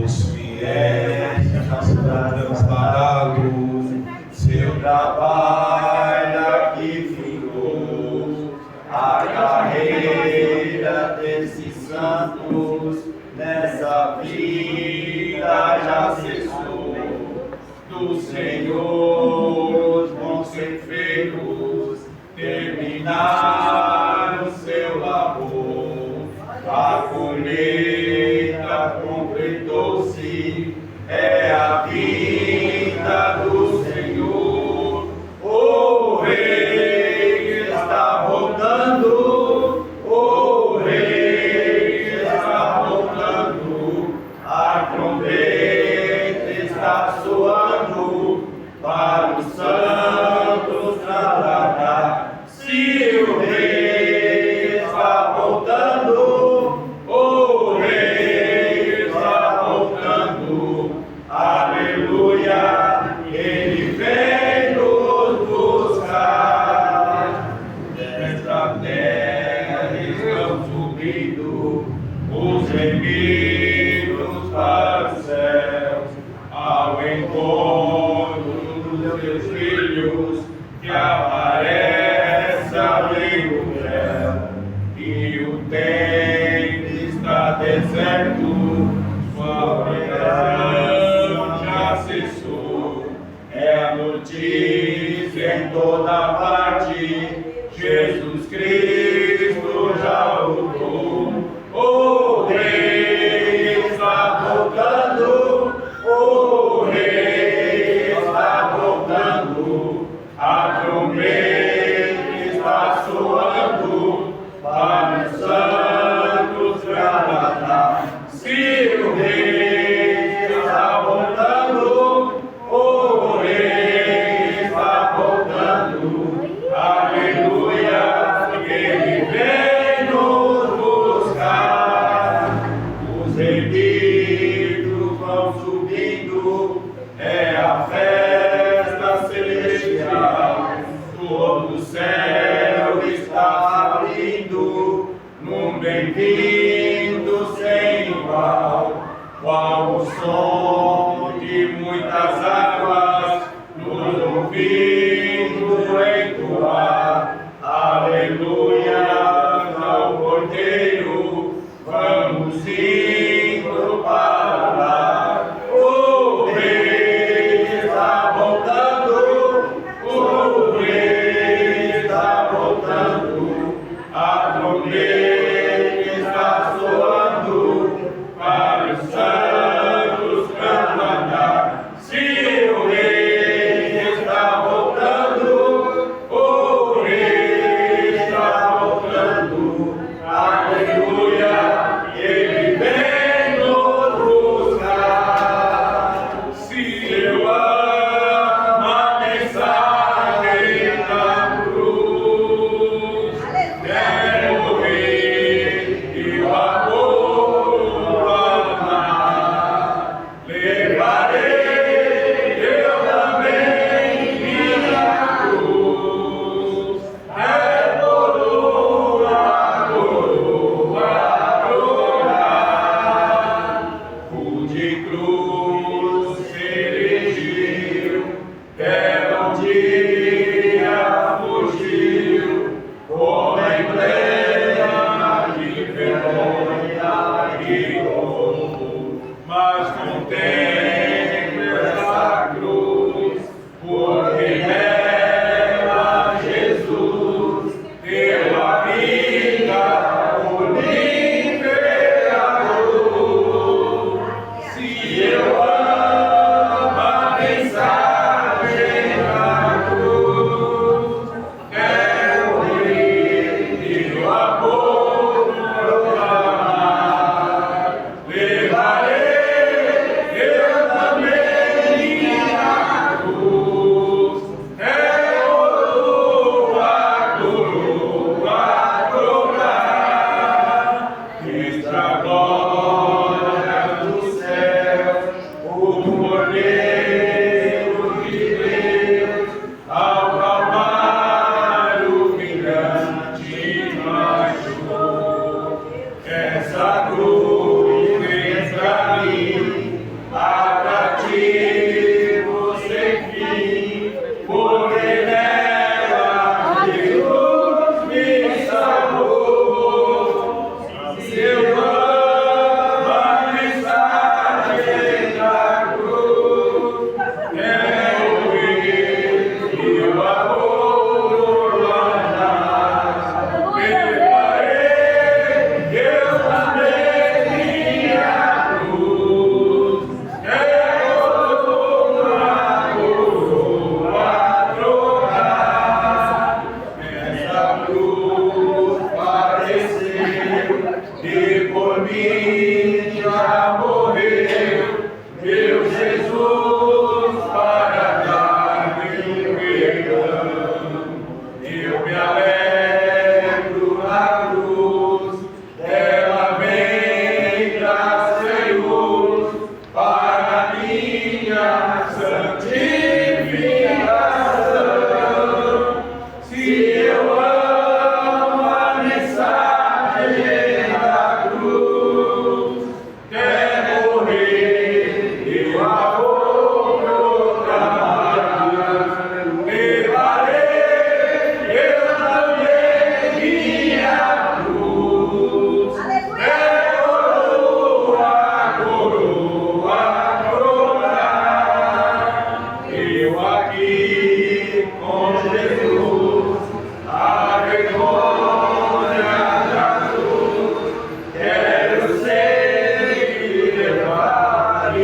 Os fiéis cansados, seu trabalho aqui ficou. A carreira desses santos nessa vida já cessou. Do Senhor vão ser feitos, terminaram seu labor. A colheita completou-se, é a vida do Senhor. O Rei está voltando, o Rei está voltando, a trombeta está soando para os santos trabalhar. Se o Rei está voltando, o Rei está voltando, aleluia, ele vem nos buscar. Desta terra estão subindo os remidos para os céus, ao encontro dos teus filhos que aparece além do véu. E o tempo está deserto, sua pregação já cessou. É a notícia em toda parte, Jesus Cristo já voltou. O Rei está voltando, o Rei está voltando, a trombeta está soando para os santos bradar. Se o Rei está voltando, o Rei está voltando, aleluia, ele vem nos buscar. Os remidos vão subindo, é a festa celestial, todo o céu está abrindo, num bem-vindo sem igual, qual o som de muitas águas, nos ouvindo entoar, aleluia, ao Cordeiro, vamos indo para lá. O Rei está voltando, o Rei está voltando, a trombeta está soando para os santos cantar. Se o Rei está voltando, e por mim já morreu, meu Jesus, para dar-me perdão. Eu me alegro na cruz, ela vem trazer luz para minha santificação. Se eu amo a mensagem da cruz, até morrer eu a vou proclamar. Levarei eu também minha cruz, é coroa, coroa, coroa. Eu aqui com Jesus, a vergonha da cruz, quero sempre levar e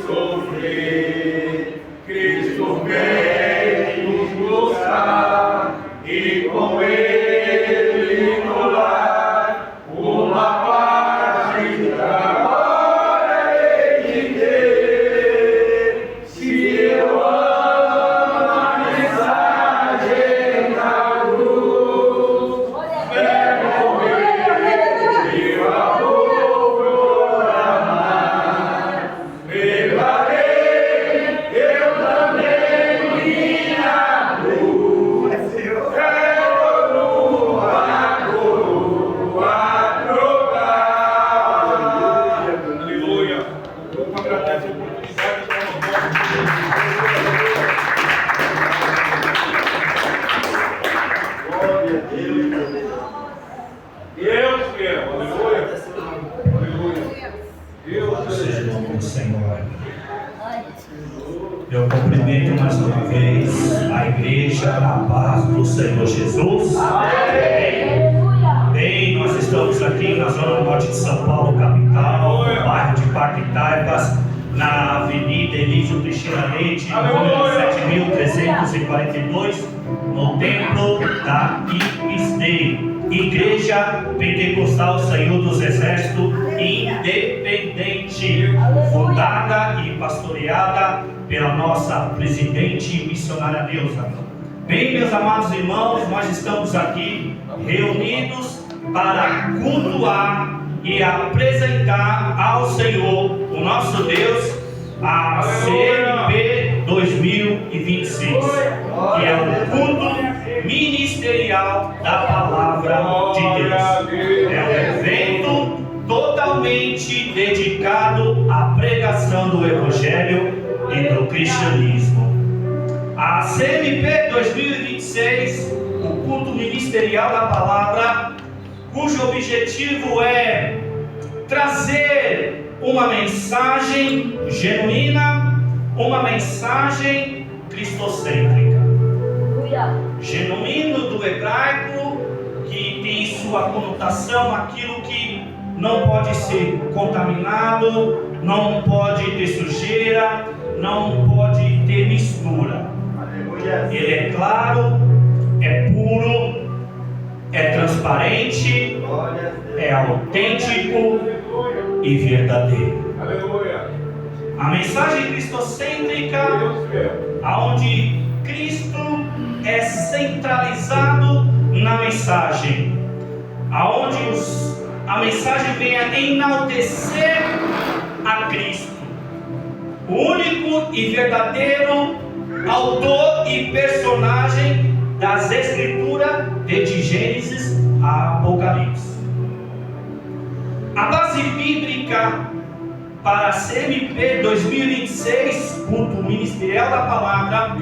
sofrer. Cristo vem nos buscar e com Ele no lar uma parte da glória hei de ter. Se eu amo a mensagem da cruz, até morrer eu a vou proclamar. Levarei eu também minha cruz, é coroa, coroa, trocar. Aleluia. Vamos agradecer a oportunidade de glória a Deus. Deus quer. Aleluia. Aleluia. Deus Seja o nome do Senhor. Eu cumprimento mais uma vez a igreja na paz do Senhor Jesus. Bem, nós estamos aqui na zona norte de São Paulo, capital, no bairro de Parquitaipas, na Avenida Elísio Teixeira Leite, número 7.342, no templo da IPSD, Igreja Pentecostal Senhor dos Exércitos Independente, fundada e pastoreada pela nossa presidente missionária Neuza. Bem, meus amados irmãos, nós estamos aqui reunidos para cultuar e apresentar ao Senhor, o nosso Deus, a CMP 2026, que é o culto ministerial da Palavra de Deus. É um evento totalmente dedicado à pregação do Evangelho e do cristianismo. A CMP 2026, o culto ministerial da Palavra, cujo objetivo é trazer uma mensagem genuína, uma mensagem cristocêntrica. Genuíno do hebraico, que tem sua conotação aquilo que não pode ser contaminado, não pode ter sujeira, não pode ter mistura. Ele é claro, é puro, é transparente, é autêntico e verdadeiro. A mensagem cristocêntrica, onde Cristo é centralizado na mensagem, aonde a mensagem vem a enaltecer a Cristo, o único e verdadeiro autor e personagem das Escrituras, desde Gênesis a Apocalipse. A base bíblica para a CMP 2026, culto ministerial da Palavra,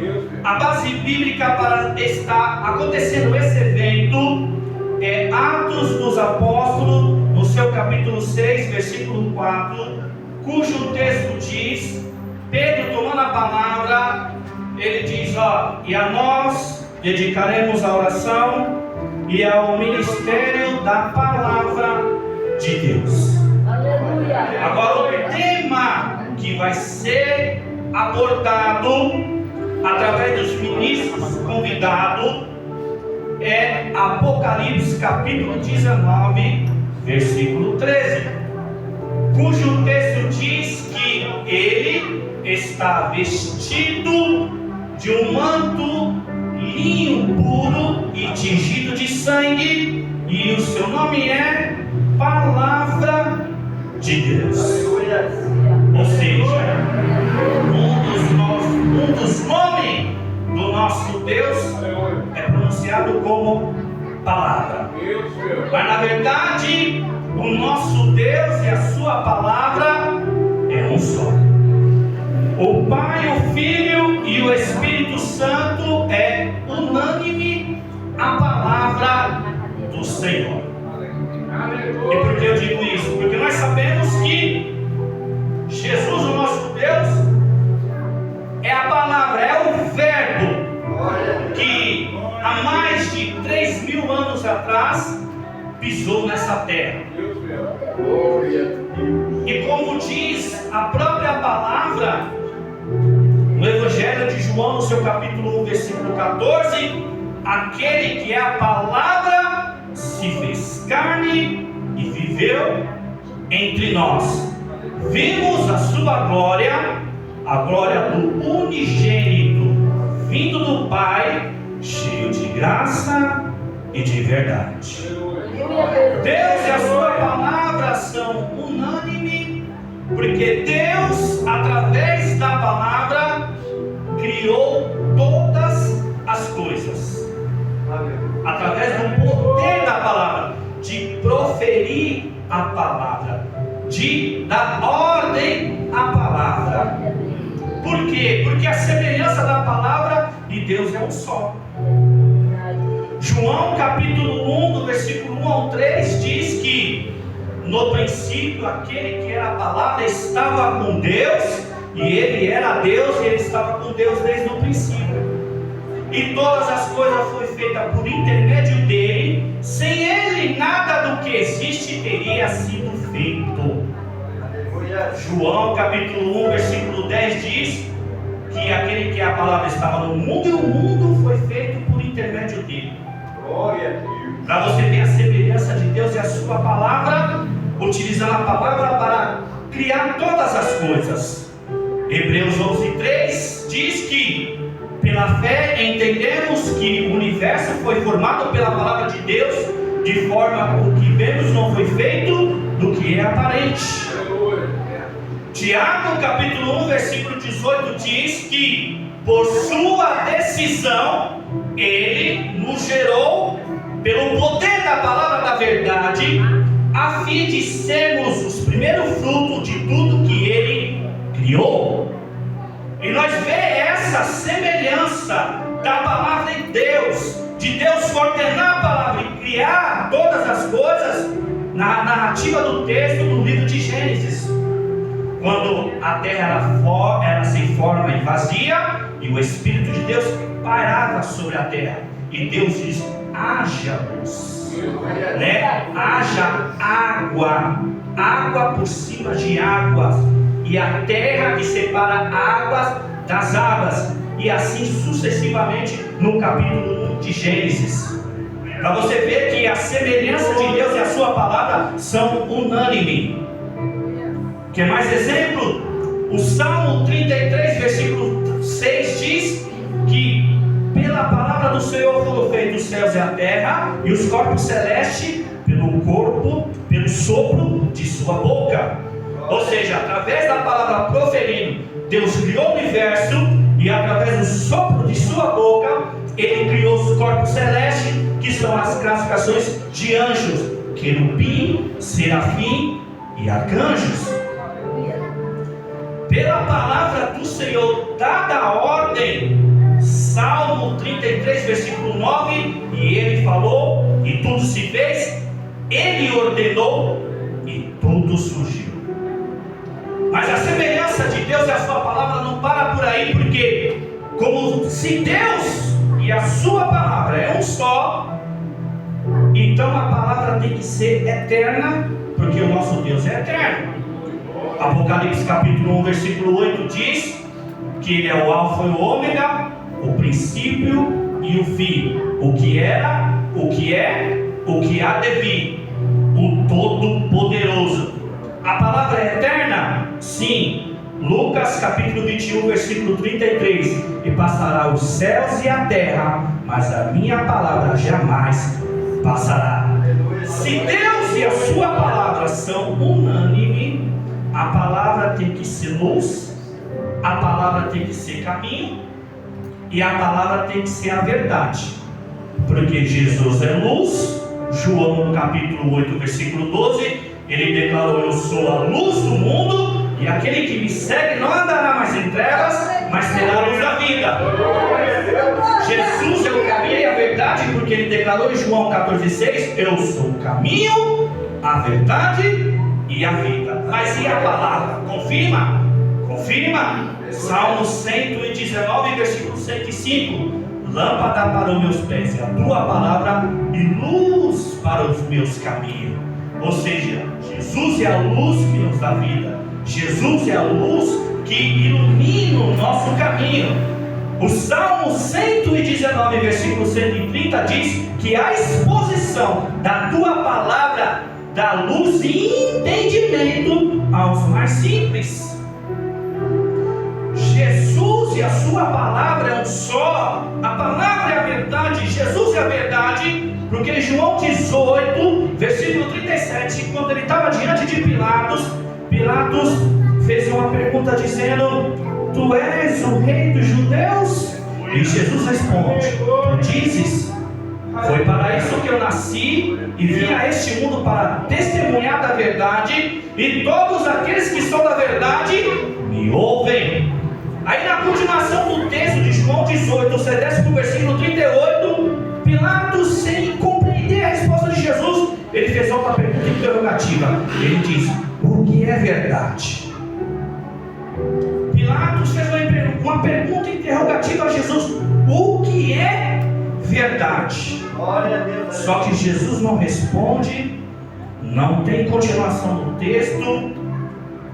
a base bíblica para estar acontecendo esse evento é Atos dos Apóstolos, no seu capítulo 6, versículo 4, cujo texto diz: Pedro, tomando a palavra, ele diz: e a nós dedicaremos a oração e ao ministério da palavra de Deus. Aleluia. Agora, o tema que vai ser abordado através dos ministros convidados é Apocalipse capítulo 19, versículo está vestido de um manto linho puro e tingido de sangue, e o seu nome é Palavra de Deus. Ou seja, um dos nomes do nosso Deus é pronunciado como Palavra. Mas na verdade, o nosso Deus e a sua palavra é um só. O Pai, o Filho e o Espírito Santo é unânime a palavra do Senhor. E por que eu digo isso? Porque nós sabemos que Jesus, o nosso Deus, é a palavra, é o verbo que há mais de 3.000 anos atrás pisou nessa terra. E como diz a própria palavra no Evangelho de João, no seu capítulo 1, versículo 14, aquele que é a palavra se fez carne e viveu entre nós. Vimos a sua glória, a glória do unigênito vindo do Pai, cheio de graça e de verdade. Deus e a sua palavra são unânimes, porque Deus, através da palavra, criou todas as coisas. Através do poder da palavra, de proferir a palavra, de dar ordem à palavra. Por quê? Porque a semelhança da palavra e Deus é um só. João capítulo 1, do versículo 1 ao 3 diz que no princípio aquele que era a palavra estava com Deus, e ele era Deus, e ele estava com Deus desde o princípio. E todas as coisas foram feitas por intermédio dele. Sem ele nada do que existe teria sido feito. João capítulo 1, versículo 10 diz que aquele que é a palavra estava no mundo, e o mundo foi feito por intermédio dele. Para você ver a semelhança de Deus e a sua palavra, utilizando a palavra para criar todas as coisas. Hebreus 11:3 diz que pela fé entendemos que o universo foi formado pela palavra de Deus, de forma que o que vemos não foi feito do que é aparente. Tiago capítulo 1, versículo 18 diz que por sua decisão ele nos gerou pelo poder da palavra da verdade, a fim de sermos os primeiros frutos de tudo que ele criou. E nós vemos essa semelhança da palavra de Deus coordenar a palavra e criar todas as coisas na narrativa do texto do livro de Gênesis. Quando a terra era sem forma e vazia, e o Espírito de Deus pairava sobre a terra, e Deus diz: haja luz, haja água por cima de águas, e a terra que separa águas das águas, e assim sucessivamente no capítulo 1 de Gênesis. Para você ver que a semelhança de Deus e a sua palavra são unânimes. Quer mais exemplo? O Salmo 33, versículo 6 diz que pela palavra do Senhor foram feitos os céus e a terra, e os corpos celestes pelo sopro de sua boca. Ou seja, através da palavra proferindo, Deus criou o universo, e através do sopro de sua boca ele criou os corpos celestes, que são as classificações de anjos: querubim, serafim e arcanjos. Pela palavra do Senhor dada a ordem, Salmo 33, versículo 9, e ele falou e tudo se fez, ele ordenou e tudo surgiu. Mas a semelhança de Deus e a sua palavra não para por aí, porque como se Deus e a sua palavra é um só, então a palavra tem que ser eterna, porque o nosso Deus é eterno. Apocalipse capítulo 1, versículo 8 diz que ele é o alfa e o ômega, o princípio e o fim, o que era, o que é, o que há de vir, o todo-poderoso. A palavra é eterna? Sim. Lucas capítulo 21, versículo 33. E passará os céus e a terra, mas a minha palavra jamais passará. Se Deus e a sua palavra são unânimes, a palavra tem que ser luz, a palavra tem que ser caminho, e a palavra tem que ser a verdade. Porque Jesus é luz. João capítulo 8, versículo 12, ele declarou: eu sou a luz do mundo, e aquele que me segue não andará mais em trevas, mas terá a luz da vida. Jesus é o caminho e a verdade, porque ele declarou em João 14,6: eu sou o caminho, a verdade e a vida. Mas e a palavra? Confirma? Confirma. Salmo 119, versículo 105: lâmpada para os meus pés é a tua palavra e luz para os meus caminhos. Ou seja, Jesus é a luz que nos dá vida. Jesus é a luz que ilumina o nosso caminho. O Salmo 119, versículo 130 diz que a exposição da tua palavra dá luz e entendimento aos mais simples. Jesus e a sua palavra é um só. A palavra é a verdade, Jesus é a verdade. Porque João 18, versículo 37, quando ele estava diante de Pilatos, Pilatos fez uma pergunta dizendo: tu és o rei dos judeus? E Jesus responde: tu dizes, foi para isso que eu nasci e vim a este mundo, para testemunhar da verdade, e todos aqueles que são da verdade me ouvem. Aí na continuação do texto de João 18, você desce para o versículo 38, Pilatos, sem compreender a resposta de Jesus, ele fez outra pergunta interrogativa. Ele diz: o que é verdade? Pilatos fez uma pergunta interrogativa a Jesus: o que é verdade? Só que Jesus não responde, não tem continuação do texto.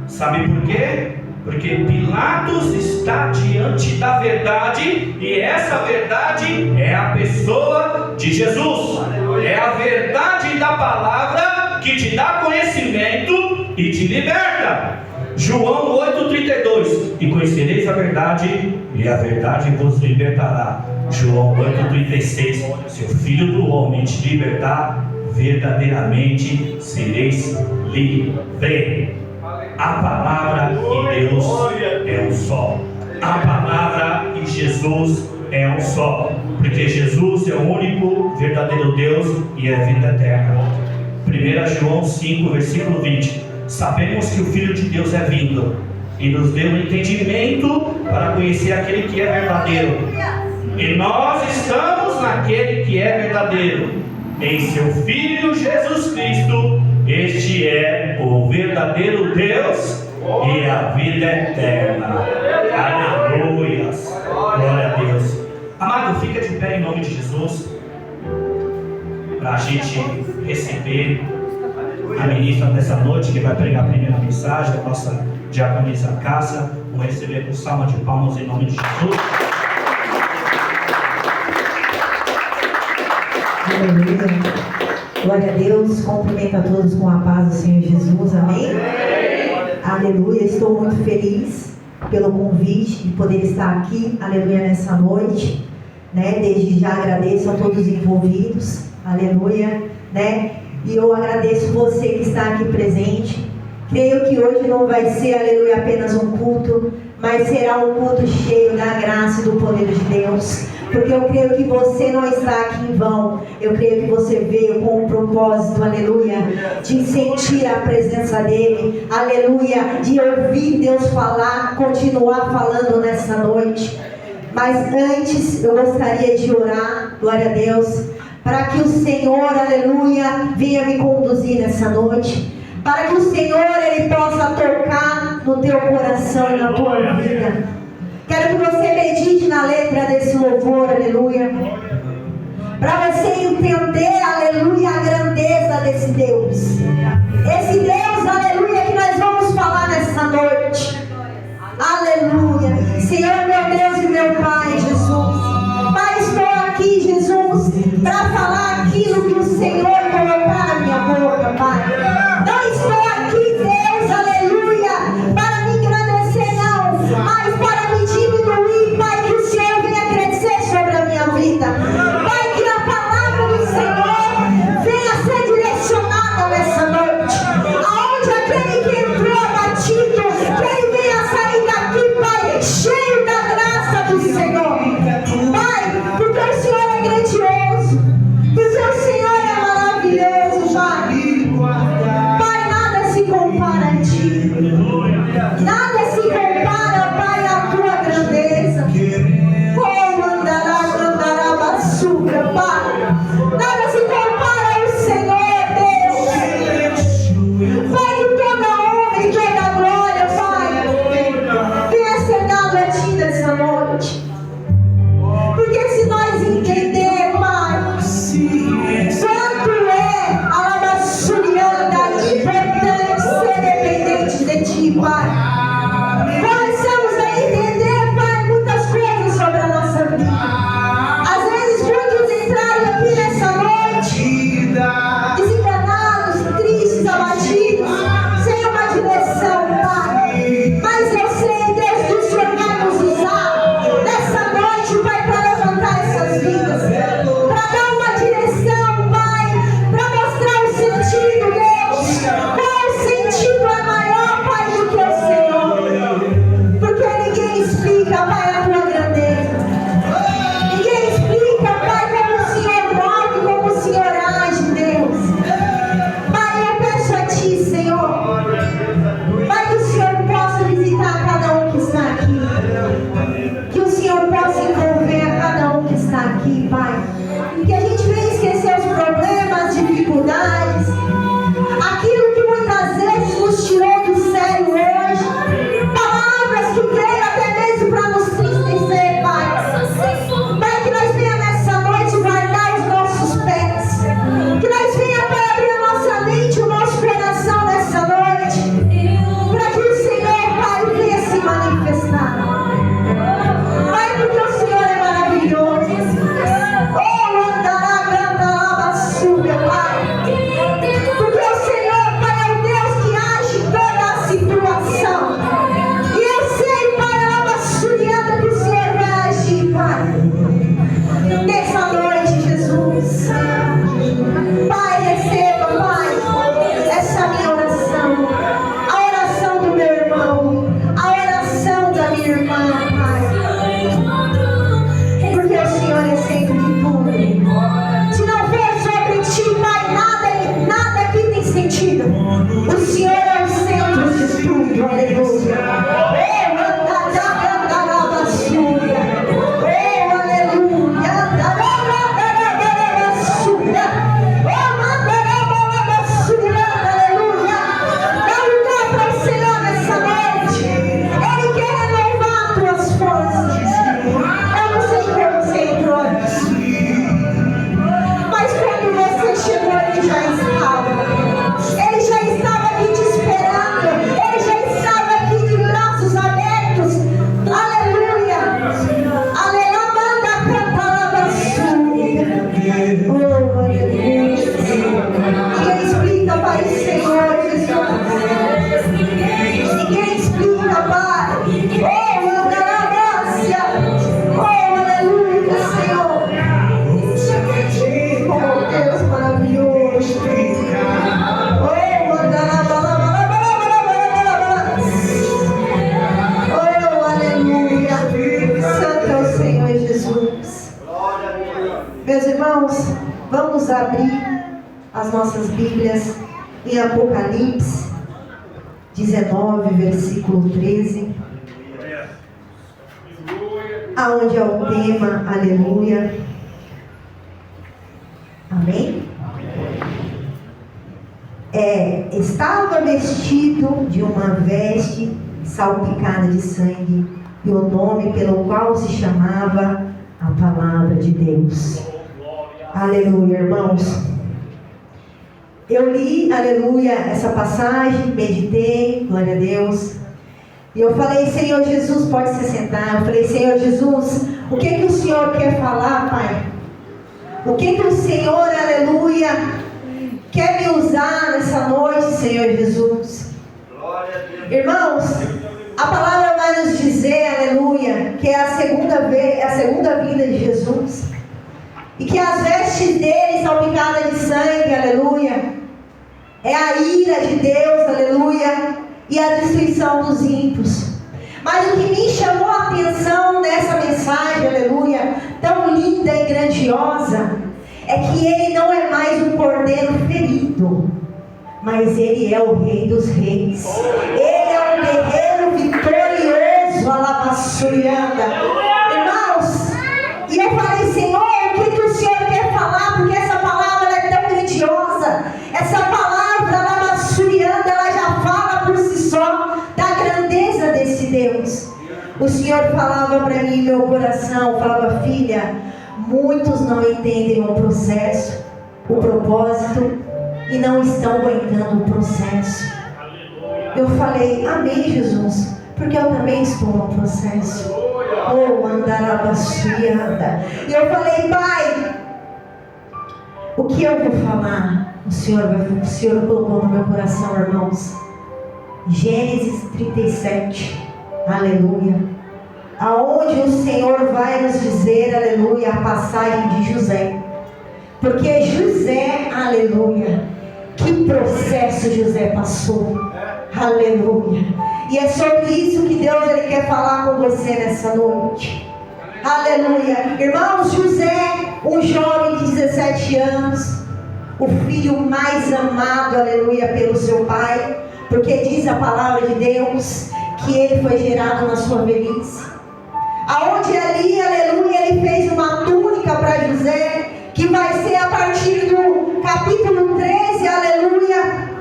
Sabe por quê? Porque Pilatos está diante da verdade, e essa verdade é a pessoa de Jesus. É a verdade da palavra que te dá conhecimento e te liberta. João 8,32: e conhecereis a verdade, e a verdade vos libertará. João 8,36: se o Filho do Homem te libertar, verdadeiramente sereis livres. A palavra e Deus é um só. A palavra e Jesus é um só. Porque Jesus é o único verdadeiro Deus e é a vida eterna. 1 João 5, versículo 20: sabemos que o Filho de Deus é vindo e nos deu um entendimento para conhecer aquele que é verdadeiro. E nós estamos naquele que é verdadeiro, em seu Filho Jesus Cristo. Este é o verdadeiro Deus e a vida eterna. Aleluia. Glória a Deus. Amado, fica de pé em nome de Jesus, para a gente receber a ministra dessa noite, que vai pregar a primeira mensagem, a nossa diaconisa Cássia. Vamos receber com salva de palmas em nome de Jesus. Aleluia. Glória a Deus, cumprimento a todos com a paz do Senhor Jesus, amém? Aleluia, estou muito feliz pelo convite de poder estar aqui, aleluia, nessa noite, né? Desde já agradeço a todos os envolvidos, aleluia, né? E eu agradeço você que está aqui presente. Creio que hoje não vai ser, aleluia, apenas um culto, mas será um culto cheio da graça e do poder de Deus. Porque eu creio que você não está aqui em vão. Eu creio que você veio com um propósito, aleluia, de sentir a presença dele, aleluia, de ouvir Deus falar, continuar falando nessa noite. Mas antes eu gostaria de orar, glória a Deus, para que o Senhor, aleluia, venha me conduzir nessa noite, para que o Senhor, ele possa tocar no teu coração e na tua vida. Quero que você medite na letra desse louvor, aleluia, para você entender, aleluia, a grandeza desse Deus. Esse Deus, aleluia, que nós vamos falar nessa noite. Aleluia. Senhor, meu Deus e meu Pai, Jesus. Pai, estou aqui, Jesus, para falar aquilo que o Senhor colocar na minha boca, Pai. Não estou aqui, Deus, aleluia, para me engrandecer, não. O Senhor é o centro de tudo, aleluia. Vamos abrir as nossas Bíblias em Apocalipse 19, versículo 13, aonde é o tema, aleluia. Amém? Estava vestido de uma veste salpicada de sangue, e o nome pelo qual se chamava a Palavra de Deus. Aleluia, irmãos. Eu li, aleluia, essa passagem, meditei, glória a Deus. E eu falei, Senhor Jesus, pode se sentar. Eu falei, Senhor Jesus, o que o Senhor quer falar, Pai? O que o Senhor, aleluia, quer me usar nessa noite, Senhor Jesus? Glória a Deus. Irmãos, a palavra vai nos dizer, aleluia, que é a segunda vinda de Jesus. E que as vestes dele salpicadas de sangue, aleluia, é a ira de Deus, aleluia, e a destruição dos ímpios. Mas o que me chamou a atenção nessa mensagem, aleluia, tão linda e grandiosa, é que ele não é mais um cordeiro ferido, mas ele é o Rei dos Reis. Ele é um guerreiro vitorioso, alabaçurianda. Irmãos, e eu falei, Senhor, o que o Senhor quer falar? Porque essa palavra é tão grandiosa. Essa palavra, alabaçurianda, ela já fala por si só da grandeza desse Deus. O Senhor falava para mim, meu coração, falava, filha, muitos não entendem o processo, o propósito, e não estão aguentando o processo. Eu falei, amém, Jesus, porque eu também estou no processo. Oh, andarabaçurianda. E eu falei, Pai, o que eu vou falar? O Senhor colocou no meu coração, irmãos, Gênesis 37, aleluia, aonde o Senhor vai nos dizer, aleluia, a passagem de José. Porque José, aleluia, que processo José passou, aleluia. E é sobre isso que Deus ele quer falar com você nessa noite, aleluia. Irmãos, José, um jovem de 17 anos, o filho mais amado, aleluia, pelo seu pai, porque diz a palavra de Deus que ele foi gerado na sua velhice, aonde ali, aleluia, ele fez uma túnica para José, que vai ser a partir do capítulo 13, aleluia,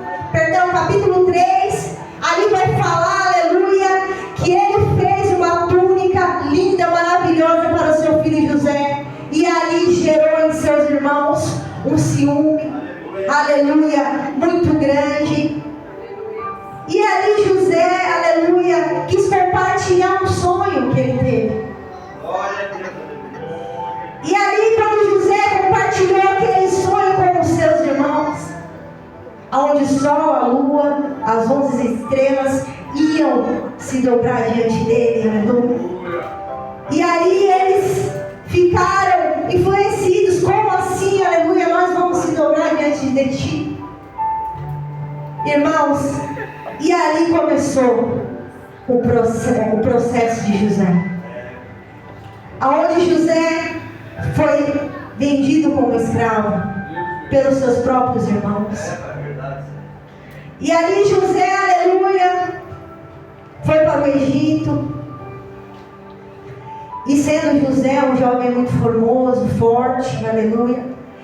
capítulo 3, ali vai falar, aleluia, que ele fez uma túnica linda, maravilhosa para o seu filho José, e ali gerou em seus irmãos um ciúme, aleluia, muito grande. E ali José, aleluia, quis compartilhar um sonho que ele teve. E ali quando José compartilhou aquele sonho com os seus irmãos, onde o sol, a lua, as 11 estrelas iam se dobrar diante dele, aleluia. E ali eles ficaram enfurecidos, como assim, aleluia, nós vamos se dobrar diante de ti? Irmãos, e ali começou o processo de José, aonde José foi vendido como escravo pelos seus próprios irmãos. E ali José, aleluia, foi para o Egito. E sendo José um jovem muito formoso, forte, aleluia,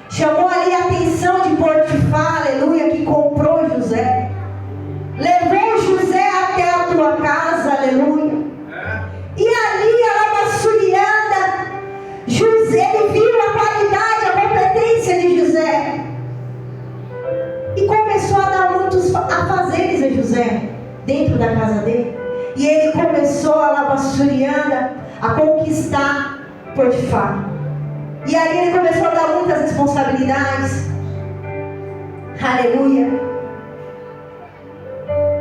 chamou ali a atenção de Potifar, aleluia, que comprou José. Levou José até a tua casa, aleluia. E ali, alabaçurianda, José, ele viu a qualidade, a competência de José. E começou a dar muitos afazeres a José, dentro da casa dele. E ele começou, alabaçurianda, a conquistar Potifar. E ali ele começou a dar muitas responsabilidades. Aleluia.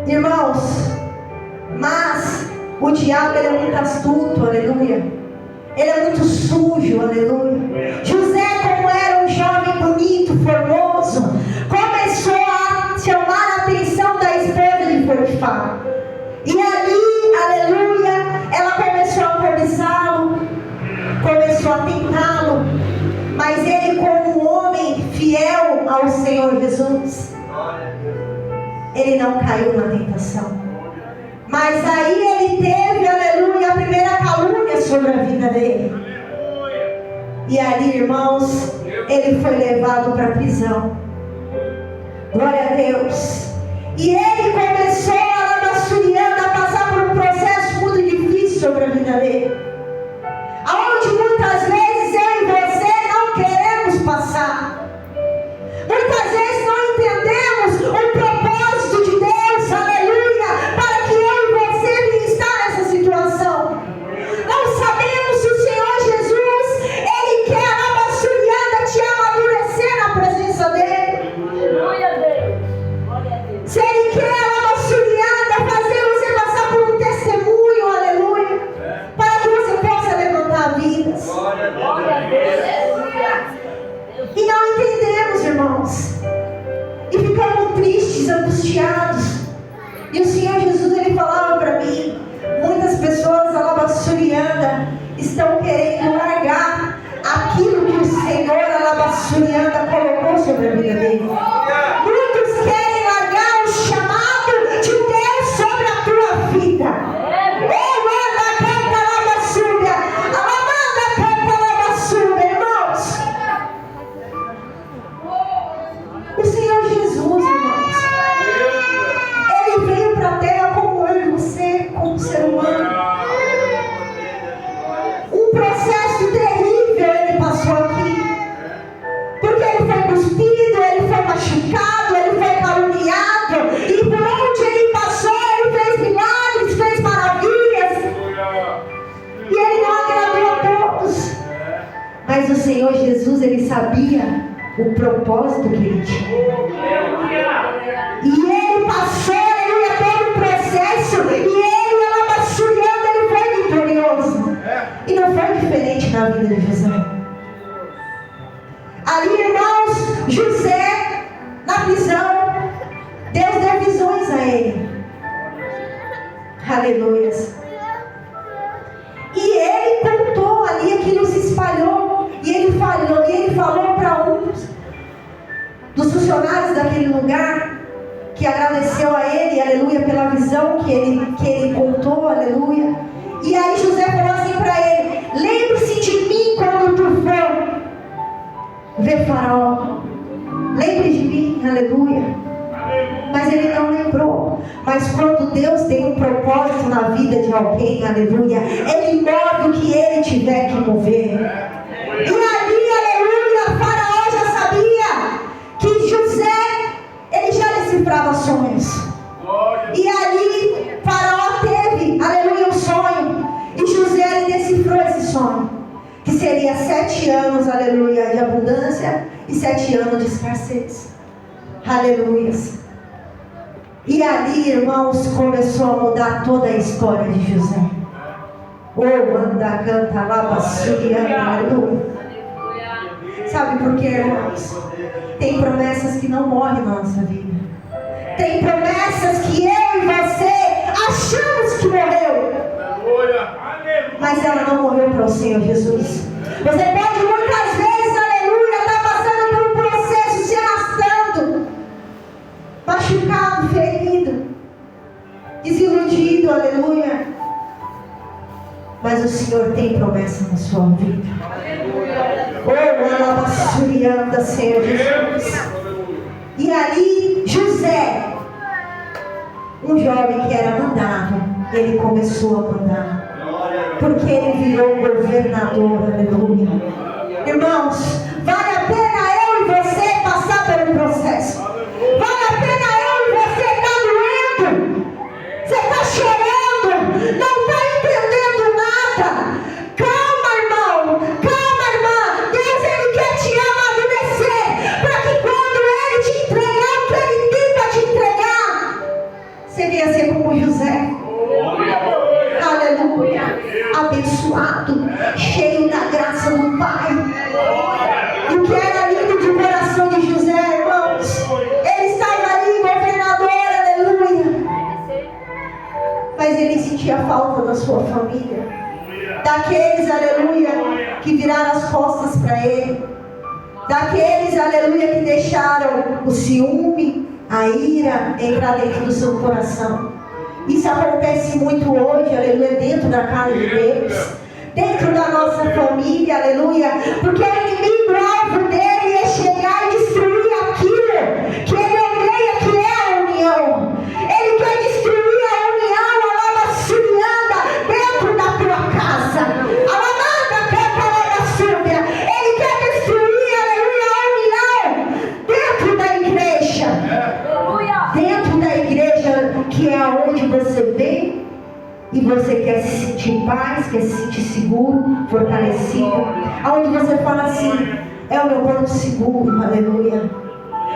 Irmãos, mas o diabo, ele é muito astuto, aleluia. Ele é muito sujo, aleluia. José, como era um jovem bonito, formoso, começou a chamar a atenção da esposa de Potifar. E ali, aleluia, ela começou a cobiçá-lo, começou a tentá-lo. Mas ele, como um homem fiel ao Senhor Jesus, ele não caiu na tentação. Mas aí ele teve, aleluia, a primeira calúnia sobre a vida dele. E ali, irmãos, ele foi levado para a prisão. Glória a Deus. E ele começou a passar por um processo muito difícil sobre a vida dele, aonde muitas vezes eu e você não queremos passar. Muitas vezes não entendemos o propósito de Deus, aleluia, para que eu e você venhamos estar nessa situação. Não sabemos se o Senhor Jesus, ele quer te amadurecer na presença dele. Glória a Deus. Se ele quer fazer você passar por um testemunho, aleluia, para que você possa levantar vidas. Glória a Deus. E não entendemos, irmãos, e ficamos tristes, angustiados. E o Senhor Jesus, ele falava para mim: muitas pessoas, alabaçurianda, estão querendo largar aquilo que o Senhor, alabaçurianda, colocou sobre a vida dele. Muitos querem largar o chamado de Deus sobre a tua vida. Irmãos, o Senhor Jesus, irmãos, ele veio para a terra como eu e você, como ser humano. Um processo terrível ele passou aqui, porque ele foi cuspido, ele foi machucado, ele foi caluniado, e por onde ele passou ele fez milagres, fez maravilhas, e ele não agradou a todos. Mas o Senhor Jesus, ele sabia o propósito que ele tinha, e ele passou, aleluia, todo o processo, e ele, alabaçuriando, ele foi vitorioso. E não foi diferente na vida de José. Ali, irmãos, José, na prisão, Deus deu visões a ele. Aleluias. E ele contou ali, aquilo se espalhou. E ele falou para um dos funcionários daquele lugar, que agradeceu a ele, aleluia, pela visão que ele contou, aleluia. E aí José falou assim para ele: lembre-se de mim quando tu for ver Faraó. Lembre de mim, aleluia. Mas ele não lembrou. Mas quando Deus tem um propósito na vida de alguém, aleluia, ele move o que ele tiver que mover. E ali, aleluia, Faraó já sabia que José, ele já decifrava sonhos. E ali Faraó teve, aleluia, um sonho. E José, ele decifrou esse sonho, que seria 7 anos, aleluia, de abundância e 7 anos de escassez. Aleluias. E ali, irmãos, começou a mudar toda a história de José. Oh, anda, canta, lava, aleluia. Sabe por quê, irmãos? Tem promessas que não morrem na nossa vida. Tem promessas que eu e você achamos que morreu, mas ela não morreu para o Senhor Jesus. Você pode muitas vezes, aleluia, estar passando por um processo, se arrastando, machucado, ferido, ungido, aleluia. Mas o Senhor tem promessa na sua vida. Oh, alabaçurianda, Senhor Jesus. E ali, José, um jovem que era mandado, ele começou a mandar. Porque ele virou governador, aleluia. Irmãos, vale a pena eu e você passar pelo processo. Vale a pena eu e você estar doendo. Você está chorando, não está entendendo nada. Calma, irmão, calma, irmã. Deus, Ele quer te amadurecer, para que quando Ele te entregar o que Ele tem para te entregar, você venha ser como José. Aleluia. Abençoado, cheio da graça do Pai. E o que era lindo do coração de José, irmãos, ele estava ali, governador, aleluia. Mas ele sentia falta da sua família, daqueles, aleluia, que viraram as costas para ele, daqueles, aleluia, que deixaram o ciúme, a ira entrar dentro do seu coração. Isso acontece muito hoje, aleluia, dentro da casa de Deus, dentro da nossa família, aleluia, porque o inimigo, o alvo dele é chegar e destruir aquilo que ele odeia, que é a união. Ele quer destruir a união, alabaçurianda, dentro da tua casa. Alamanda, canta, ele quer destruir, aleluia, a união dentro da igreja. Dentro da igreja, que é onde você vem e você quer se sentir em paz, quer se sentir seguro, fortalecido, aonde você fala assim: é o meu ponto seguro, aleluia.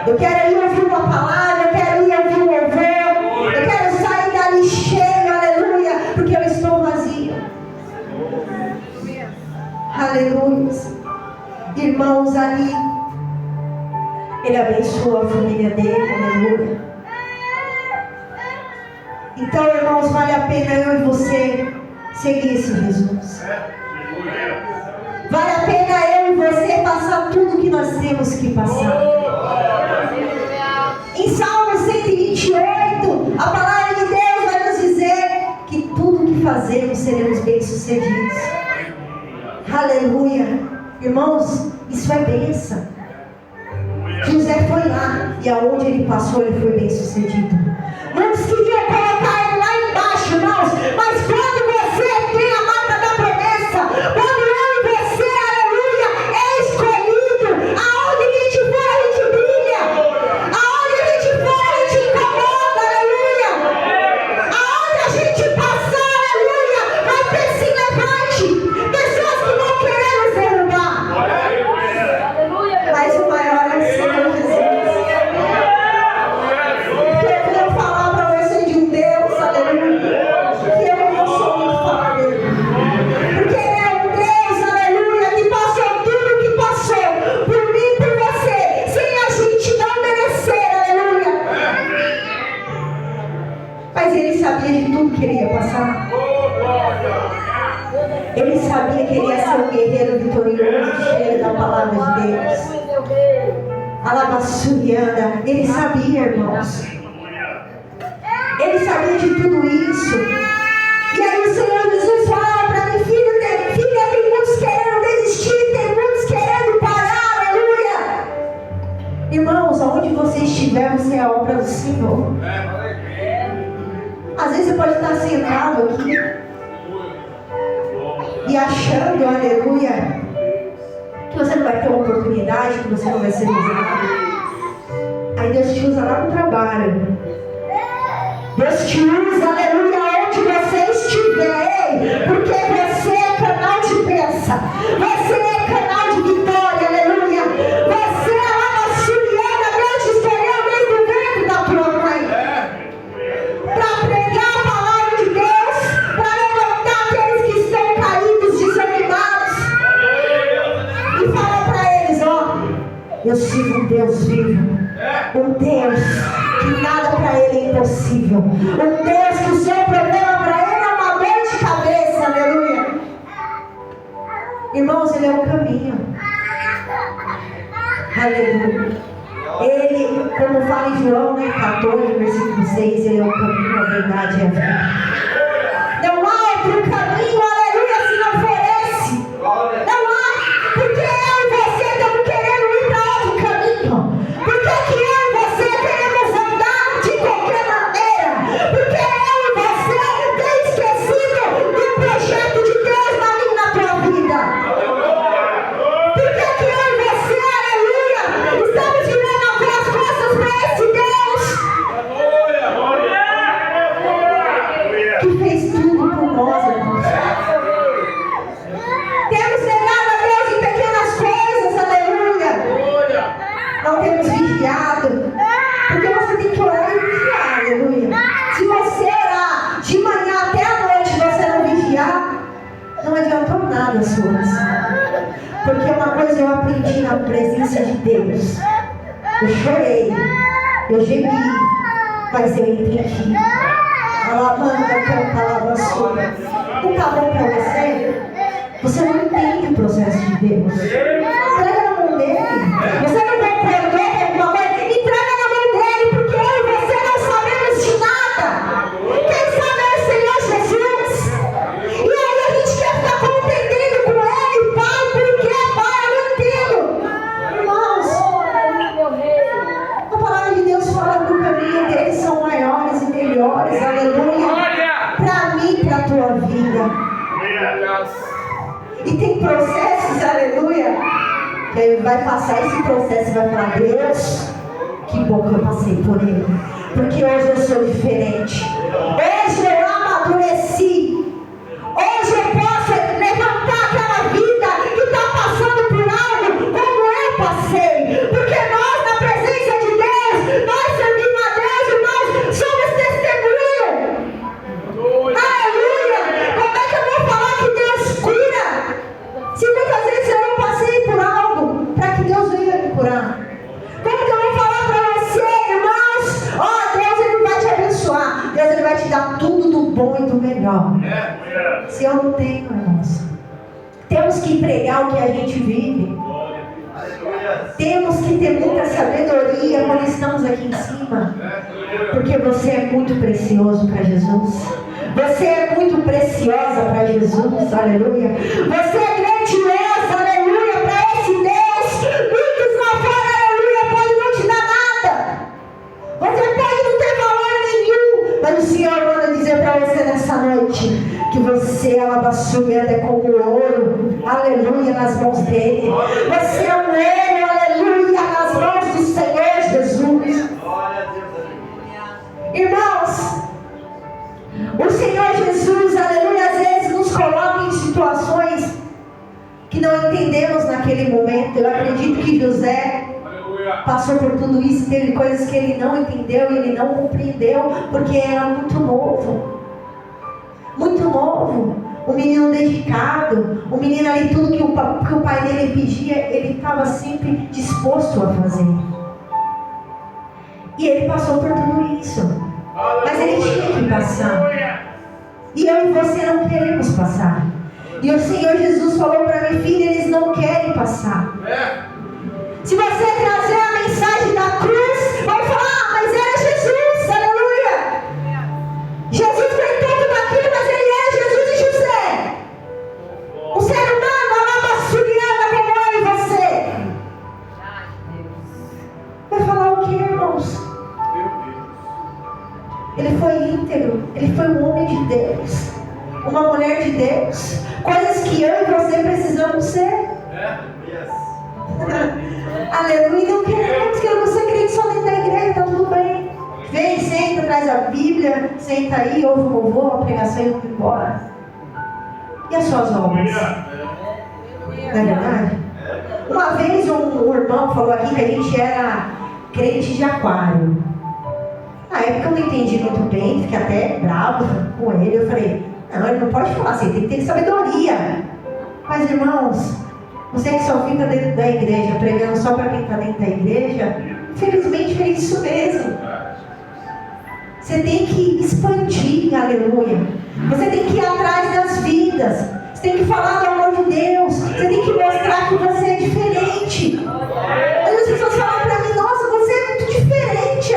Eu quero ir ouvir uma palavra, eu quero ir ouvir um louvor, eu quero sair dali cheio, aleluia, porque eu estou vazio. Aleluia. Irmãos, ali ele abençoou a família dele, aleluia. Então, irmãos, vale a pena eu e você seguir esse Jesus. Vale a pena eu e você passar tudo que nós temos que passar. Em Salmo 128, a palavra de Deus vai nos dizer que tudo que fazemos seremos bem-sucedidos. Aleluia. Irmãos, isso é bênção. José foi lá e aonde ele passou, ele foi bem-sucedido. Muitos queriam colocar ele lá embaixo, irmãos, mas quando você tem a marca da promessa, quando eu e você, aleluia, é escolhido, aonde a gente for, a gente brilha, aonde a gente for, a gente incomoda, aleluia, aonde a gente passar, aleluia, vai ter se levante, pessoas que vão querer nos derrubar, mas o maior é o Senhor Jesus. De tudo que ele ia passar. Ele sabia que ele ia ser um guerreiro vitorioso, cheio da palavra de Deus. Alabaçurianda, ele sabia, irmãos. Ele sabia de tudo isso. E aí o Senhor Jesus fala para mim: filha, tem muitos querendo desistir, tem muitos querendo parar, aleluia. Irmãos, aonde você estiver, você é a obra do Senhor. Às vezes você pode estar sentado aqui e achando, aleluia, que você não vai ter uma oportunidade, que você não vai ser usado. Aí Deus te usa lá no trabalho. Deus te usa, aleluia, onde você estiver, porque você é canal de bênção, você é canal de vitória, aleluia. Você é lá na Suriana, Deus te escolheu desde o ventre da tua mãe, para pregar a palavra de Deus, para levantar aqueles que estão caídos, desanimados, e falar para eles: ó, eu sirvo um Deus vivo, um Deus que nada para ele é impossível, um Deus que o seu problema para ele é uma dor de cabeça, aleluia. Irmãos, ele é o caminho, aleluia. Ele, como fala fala em João, né, 14, versículo 6, ele é o caminho, a verdade e a vida. Não há outro caminho, aleluia, se não for esse. Não há, porque eu e você estamos querendo ir para outro caminho. Por que eu e você queremos andar de qualquer maneira? Porque eu e você tem esquecido do projeto de Deus na minha e na tua vida. Por que eu e você, aleluia, estamos virando as costas para esse Deus que fez tudo por nós, irmãos? Temos negado a Deus em pequenas coisas, aleluia. Não temos vigiado, porque você tem que orar e vigiar, aleluia. Se você orar de manhã até a noite e você não vigiar, não adiantou nada a sua oração. Porque uma coisa eu aprendi na presença de Deus: eu chorei, eu gemi, mas eu entendi. Alabanda, canta, alabasura. Não tá bom pra você? Você não entende o processo de Deus. Entrega na mão dele. Você não concordou com alguma coisa? Entrega na mão dele, porque eu e você não sabemos de nada. Quem sabe é o Senhor Jesus. E aí a gente quer ficar contendendo com ele. Pai, por que, pai? Eu não entendo. Irmãos, a palavra de Deus fala que o caminho deles são maiores e melhores, aleluia, para mim e para a tua vida. E tem processos, aleluia, que ele vai passar esse processo e vai falar: Deus, que bom que eu passei por ele, porque hoje eu sou diferente, hoje eu amadureci, hoje eu posso levantar aquela vida que está passando por algo como eu passei, porque nós, na presença de Deus, nós servimos a Deus e nós somos testemunho. Aleluia! Como é que eu vou falar que Deus cura, se muitas vezes eu não passei por algo para que Deus venha me curar? Como que eu vou falar para você, irmãos? Ó, Deus, ele vai te abençoar, Deus, ele vai te dar tudo do bom e do melhor. Se eu não tenho, irmãos, temos que pregar o que a gente vive. Temos que ter muita sabedoria quando estamos aqui em cima, porque você é muito precioso para Jesus. Você é muito preciosa para Jesus, aleluia. Você é grandiosa, aleluia, para esse Deus. Muitos lá fora, aleluia, podem não te dar nada. Você pode não ter valor nenhum, mas o Senhor manda dizer para você nessa noite que você é alabaçuda como ouro, aleluia, nas mãos dele. Você é um ouro, aleluia, nas mãos do Senhor Jesus. Irmãos, o Senhor Jesus, aleluia, às vezes nos coloca em situações que não entendemos naquele momento. Eu acredito que José passou por tudo isso, teve coisas que ele não entendeu e ele não compreendeu, porque era muito novo. Muito novo. Um menino dedicado, um menino ali, tudo que o pai dele pedia, ele estava sempre disposto a fazer. E ele passou por tudo isso. Mas ele tinha que passar. E eu e você não queremos passar. E o Senhor Jesus falou para mim: filha, eles não querem passar. Se você trazer a mensagem da cruz, vai falar: mas era Jesus, aleluia. Jesus tem tudo daquilo, mas ele era Jesus e José. Um ser humano, alabaçuriana como eu e você. Vai falar o que, irmãos? Ele foi íntegro, ele foi um homem de Deus, uma mulher de Deus, coisas que eu e você precisamos ser. Aleluia. Não queremos que você crente só dentro da igreja, está tudo bem. Vem, senta, traz a Bíblia, senta aí, ouve o louvor, a pregação e vamos embora. E as suas obras? Não é verdade? Uma vez um irmão falou aqui que a gente era crente de aquário. Na época eu não entendi muito bem, fiquei até bravo com ele. Eu falei: não, ele não pode falar assim, tem que ter sabedoria. Mas irmãos, você que só fica dentro da igreja, pregando só para quem está dentro da igreja, infelizmente é isso mesmo. Você tem que expandir, aleluia. Você tem que ir atrás das vidas. Você tem que falar do amor de Deus. Você tem que mostrar que você é diferente. As pessoas falam para mim: nossa, você é muito diferente,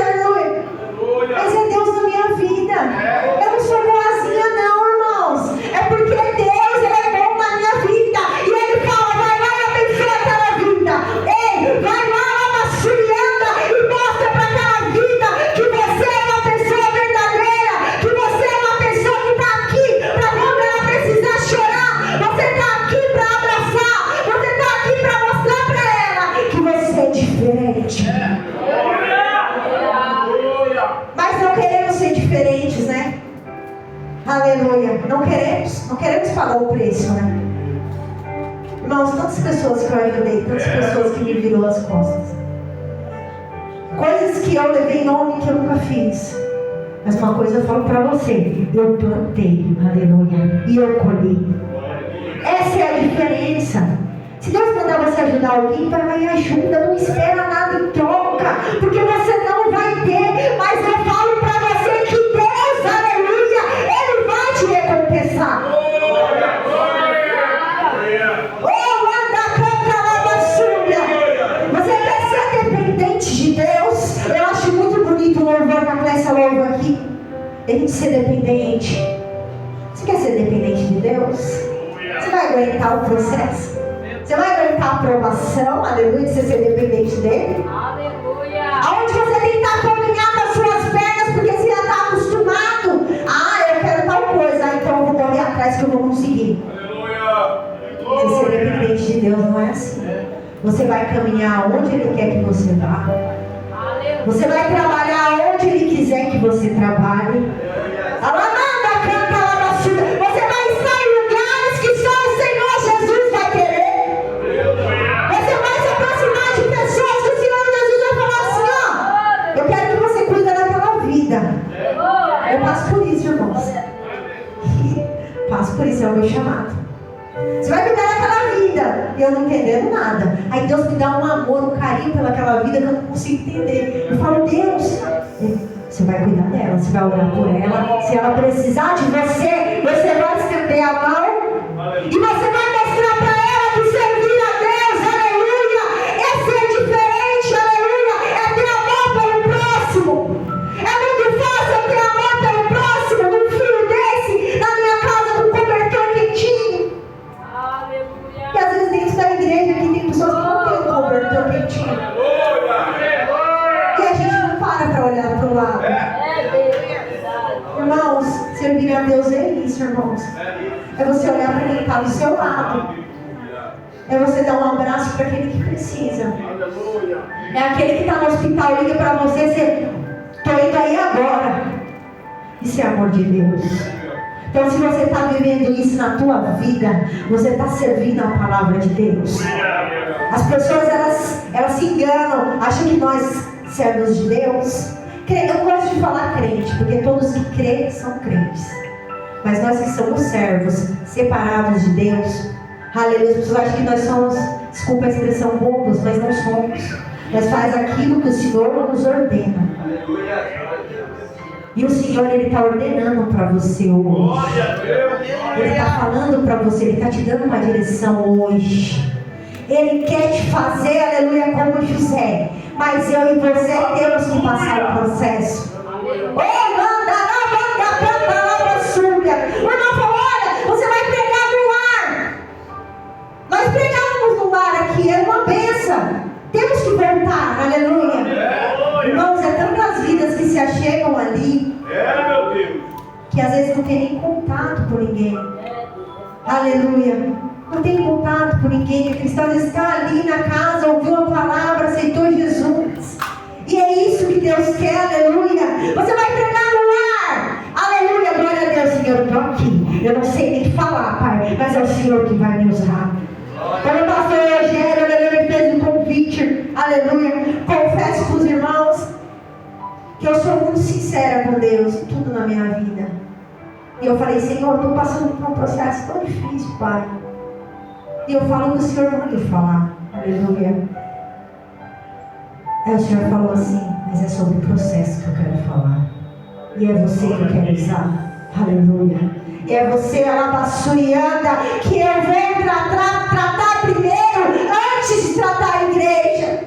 Aleluia. Não queremos pagar o preço, né? Irmãos, tantas pessoas que eu ajudei, tantas pessoas que me virou as costas. Coisas que eu levei nome que eu nunca fiz. Mas uma coisa eu falo pra você: eu plantei, aleluia, e eu colhi. Essa é a diferença. Se Deus mandar você ajudar alguém, vai e ajuda, não espera nada em troca, porque você não vai ter. Mas eu falo pra você que Deus, aleluia, Ele vai te recompensar. Você quer ser dependente de Deus? Eu acho muito bonito o louvor que a Clécia louva aqui. A gente ser dependente. Você quer ser dependente de Deus? Você vai aguentar o processo? Você vai aguentar a aprovação, aleluia, de você ser dependente dele? Aleluia! Aonde você tem que estar caminhando com as suas pernas, porque você já está acostumado. Ah, eu quero tal coisa, então eu vou correr atrás que eu vou conseguir. Aleluia! Você ser dependente de Deus não é assim. Você vai caminhar onde Ele quer que você vá. Você vai trabalhar onde Ele quiser que você trabalhe. Você vai estar em lugares que só o Senhor Jesus vai querer. Você vai se aproximar de pessoas que o Senhor Jesus vai falar assim: ó, eu quero que você cuide daquela vida. Eu passo por isso, irmãos. Passo por isso, é o meu chamado. Você vai cuidar daquela vida e eu não entendendo nada. Aí Deus me dá um amor, um carinho pelaquela vida que eu não consigo entender. Eu falo: Deus, você vai cuidar dela, você vai orar por ela. Se ela precisar de você, você vai estender a mão e você vai mostrar para ela que servir a Deus, aleluia, é ser diferente, aleluia, é ter amor pelo próximo. É muito fácil ter amor pelo próximo, um filho desse na minha casa com um cobertor quentinho. Aleluia. E às vezes dentro da igreja aqui tem pessoas que não têm um cobertor quentinho. E a gente não para olhar para o lado. Irmãos, servir a Deus é isso, irmãos. É você olhar para quem está do seu lado. É você dar um abraço para aquele que precisa. É aquele que está no hospital, liga para você e você: estou indo aí agora. Isso é amor de Deus. Então, se você está vivendo isso na tua vida, você está servindo a palavra de Deus. As pessoas, elas se enganam, acham que nós, servos de Deus, eu gosto de falar crente, porque todos que creem são crentes. Mas nós que somos servos, separados de Deus, aleluia, as pessoas acham que nós somos, desculpa a expressão, bobos, mas não somos. Nós faz aquilo que o Senhor nos ordena. E o Senhor, Ele está ordenando para você hoje. Ele está falando para você, Ele está te dando uma direção hoje. Ele quer te fazer, aleluia, como José. Mas eu e você temos que passar o processo. O irmão falou: olha, você vai pregar no lar. Nós pregávamos no lar aqui, era uma bênção. Temos que voltar, aleluia. Irmãos, é tantas vidas que se achegam ali, que às vezes não tem nem contato com ninguém. Aleluia. Não tem contato com ninguém. O cristão está ali na casa, ouviu a palavra, aceitou Jesus. E é isso que Deus quer, aleluia. Você vai pregar no lar. Aleluia, glória a Deus. Senhor, eu estou aqui. Eu não sei nem falar, Pai, mas é o Senhor que vai me usar. Quando o pastor Rogério, aleluia, me fez um convite, aleluia, confesso para os irmãos que eu sou muito sincera com Deus em tudo na minha vida. E eu falei: Senhor, estou passando por um processo tão difícil, Pai. E eu falo que o Senhor manda falar, aleluia. Aí o Senhor falou assim: mas é sobre o processo que eu quero falar. E é você que eu quero usar, aleluia. E é você, alabaçurianda, que eu vou tratar primeiro, antes de tratar a igreja.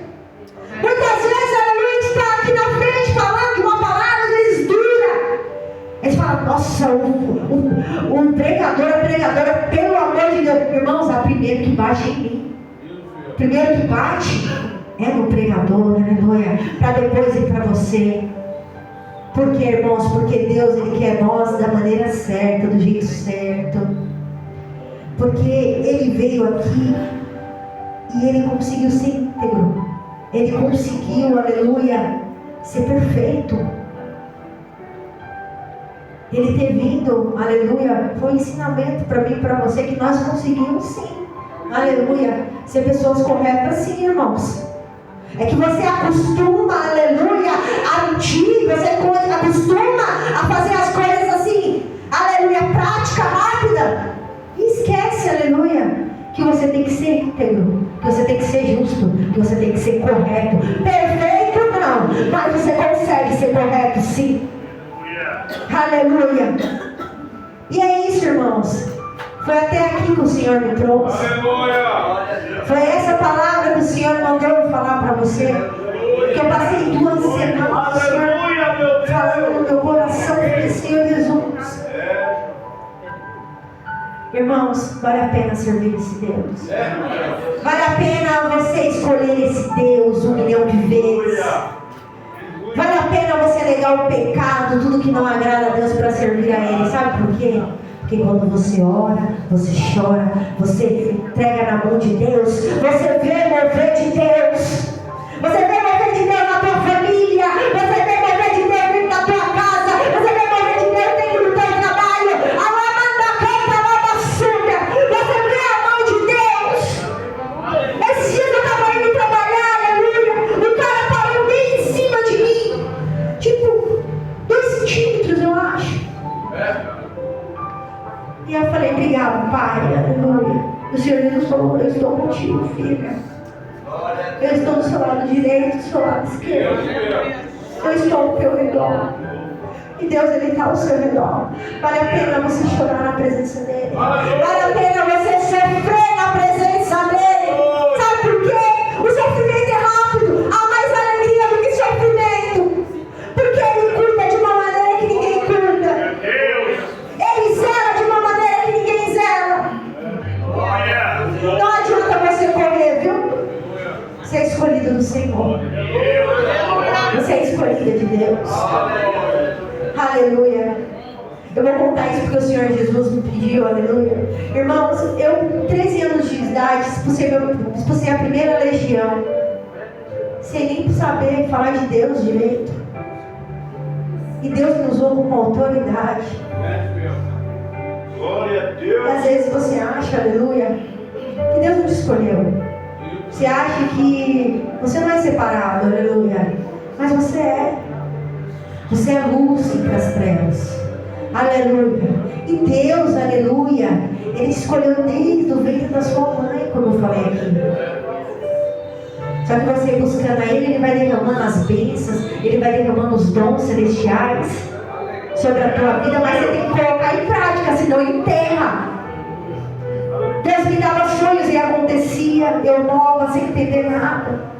Muitas vezes, aleluia, a gente está aqui na frente falando de uma palavra, às vezes dura. Eles falam: nossa, o pregador, a pregadora, pelo amor de Deus. Irmãos, a primeira que bate em mim. Primeiro que bate é no pregador, aleluia, para depois ir para você. Por quê, irmãos? Porque Deus, Ele quer nós da maneira certa, do jeito certo. Porque Ele veio aqui e Ele conseguiu ser íntegro. Ele conseguiu, aleluia, ser perfeito. Ele ter vindo, aleluia, foi um ensinamento para mim e para você que nós conseguimos sim, aleluia, ser pessoas corretas sim, irmãos. É que você acostuma, aleluia, a mentir, você acostuma a fazer as coisas assim, aleluia, prática, rápida. E esquece, aleluia, que você tem que ser íntegro, que você tem que ser justo, que você tem que ser correto. Perfeito não, mas você consegue ser correto sim. Aleluia. E é isso, irmãos. Foi até aqui que o Senhor me trouxe. Aleluia. Foi essa palavra que o Senhor mandou eu falar para você. Que eu passei 2 semanas, o Senhor, falando no meu coração, porque Senhor Jesus. Irmãos, vale a pena servir esse Deus. Vale a pena você escolher esse Deus 1 milhão de vezes. Vale a pena você negar o pecado, tudo que não agrada a Deus para servir a Ele. Sabe por quê? Porque quando você ora, você chora, você entrega na mão de Deus, você vê mover de Deus. Você vê mover de Deus na tua família, você vê mover de Deus dentro da tua casa, você vê mover de Deus dentro do teu trabalho. A lama da canta, a lama suja. Você vê a mão de Deus. Esses dias eu estava indo trabalhar, aleluia. O cara parou bem em cima de mim, tipo 2 centímetros, eu acho. E eu falei, obrigado, Pai, aleluia. O Senhor Jesus falou, eu estou contigo, filha. Eu estou do seu lado direito, do seu lado esquerdo. Eu estou ao teu redor. E Deus, Ele está ao seu redor. Vale a pena você chorar na presença dEle. Vale a pena você sofrer na presença dEle. Sabe por quê? O sofrimento é rápido. Há mais alegria do que sofrimento. Porque Ele cuida de uma maneira que ninguém cuida. Ele zela de uma maneira que ninguém zela. Não adianta você correr, viu? Você é escolhido do Senhor. Você é escolhida de Deus. Aleluia. Eu vou contar isso porque o Senhor Jesus me pediu, aleluia. Irmãos, eu com 13 anos de idade expulsei a primeira legião, sem nem saber falar de Deus direito. E Deus me usou como autoridade. Glória a Deus. E às vezes você acha, aleluia, que Deus não te escolheu. Você acha que você não é separado, aleluia. Mas você é. Você é luz para as trevas. Aleluia. E Deus, aleluia, Ele escolheu desde o ventre da sua mãe, como eu falei aqui. Só que você buscando a Ele, Ele vai derramando as bênçãos, Ele vai derramando os dons celestiais sobre a tua vida, mas você tem que colocar em prática, senão enterra. Deus me dava sonhos e acontecia, eu nova, sem entender nada.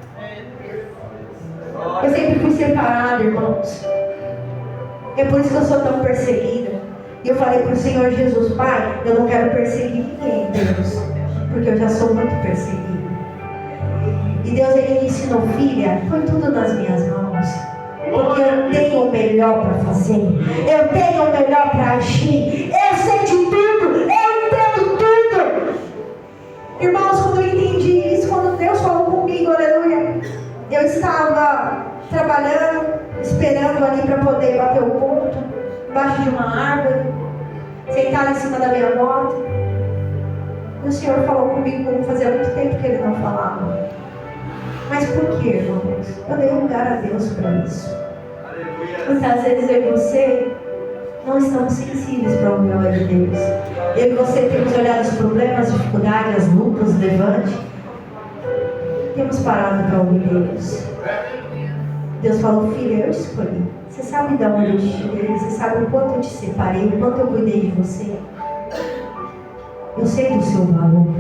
Eu sempre fui separada, irmãos. É por isso que eu sou tão perseguida. E eu falei para o Senhor Jesus, Pai, eu não quero perseguir ninguém, Deus, porque eu já sou muito perseguida. E Deus, Ele me ensinou, filha, põe tudo nas minhas mãos. Porque eu tenho o melhor para fazer. Eu tenho o melhor para agir. Eu sei de tudo. Eu entendo tudo. Irmãos, quando eu entendi isso, quando Deus falou comigo, aleluia, eu estava trabalhando, esperando ali para poder bater o ponto, embaixo de uma árvore, sentada em cima da minha moto. E o Senhor falou comigo como fazia muito tempo que Ele não falava. Mas por que, irmãos? Eu dei lugar a Deus para isso. Muitas vezes eu e você não estamos sensíveis para ouvir a voz de Deus. Eu e você temos olhado os problemas, as dificuldades, as lutas, os levantes. Temos parado para ouvir Deus. Deus falou, filha, eu te escolhi. Você sabe de onde eu te tirei, você sabe o quanto eu te separei, o quanto eu cuidei de você. Eu sei do seu valor.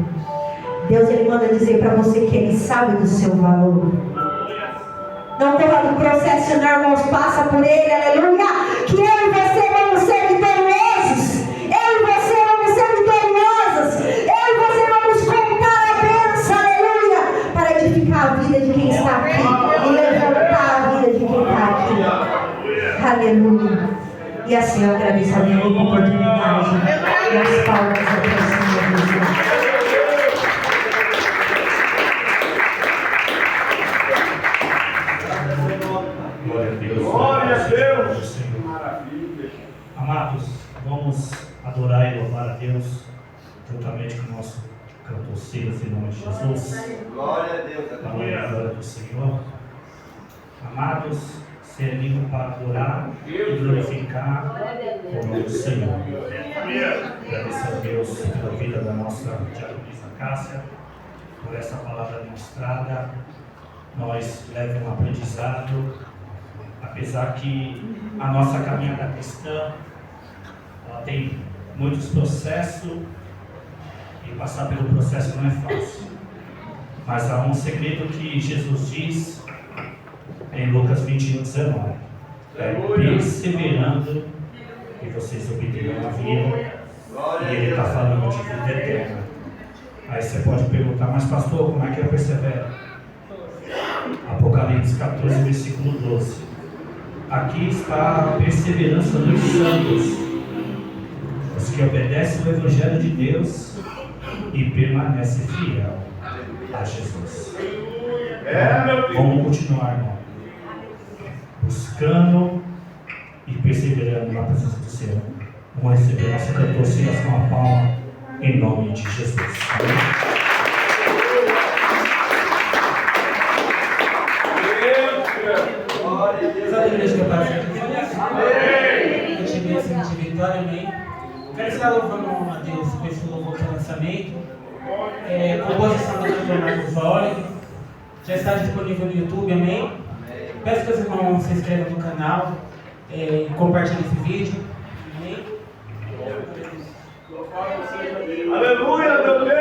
Deus, Ele manda dizer para você que Ele sabe do seu valor. Não corra do processo, não, irmãos, passa por ele, aleluia. Que eu e você vamos ser vitoriosos. Eu e você vamos ser vitoriosos. Eu e você vamos contar a bênção, aleluia, para edificar a vida de quem está aqui e levantar a vida de quem está aqui. Aleluia. E assim eu agradeço a minha oportunidade. E as palmas a Deus, Senhor Jesus. Glória a Deus. Maravilha. Amados, vamos adorar e louvar a Deus juntamente com o nosso cantor Silas, em nome de Jesus. Glória a Deus. Para a glória do Senhor. Amados, ser livre para adorar e glorificar o nome do Senhor. Agradecer a Deus pela vida da nossa diaconisa Cássia, por essa palavra ministrada. Nós levamos um aprendizado, apesar que a nossa caminhada cristã ela tem muitos processos e passar pelo processo não é fácil. Mas há um segredo que Jesus diz em Lucas 21:19: perseverando e vocês obterão a vida. E ele está falando de vida eterna. Aí você pode perguntar, mas pastor, como é que eu persevero? Apocalipse 14, versículo 12. Aqui está a perseverança dos santos, os que obedecem o Evangelho de Deus e permanecem fiel a Jesus. Vamos continuar, irmão, buscando e perseverando na presença do Senhor. Vamos receber nosso cantor Silas com a palma, em nome de Jesus. Amém. Sabe, igreja que eu passo aqui? Eu tive esse de vitória, amém? Quero estar louvando a Deus por esse louvor de lançamento. Composição do cantor Marcos Vaoli. Já está disponível no YouTube, amém? Peço que os irmãos se inscrevam no canal e compartilhem esse vídeo. Amém? Aleluia, meu Deus!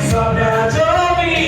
Só pra te ouvir.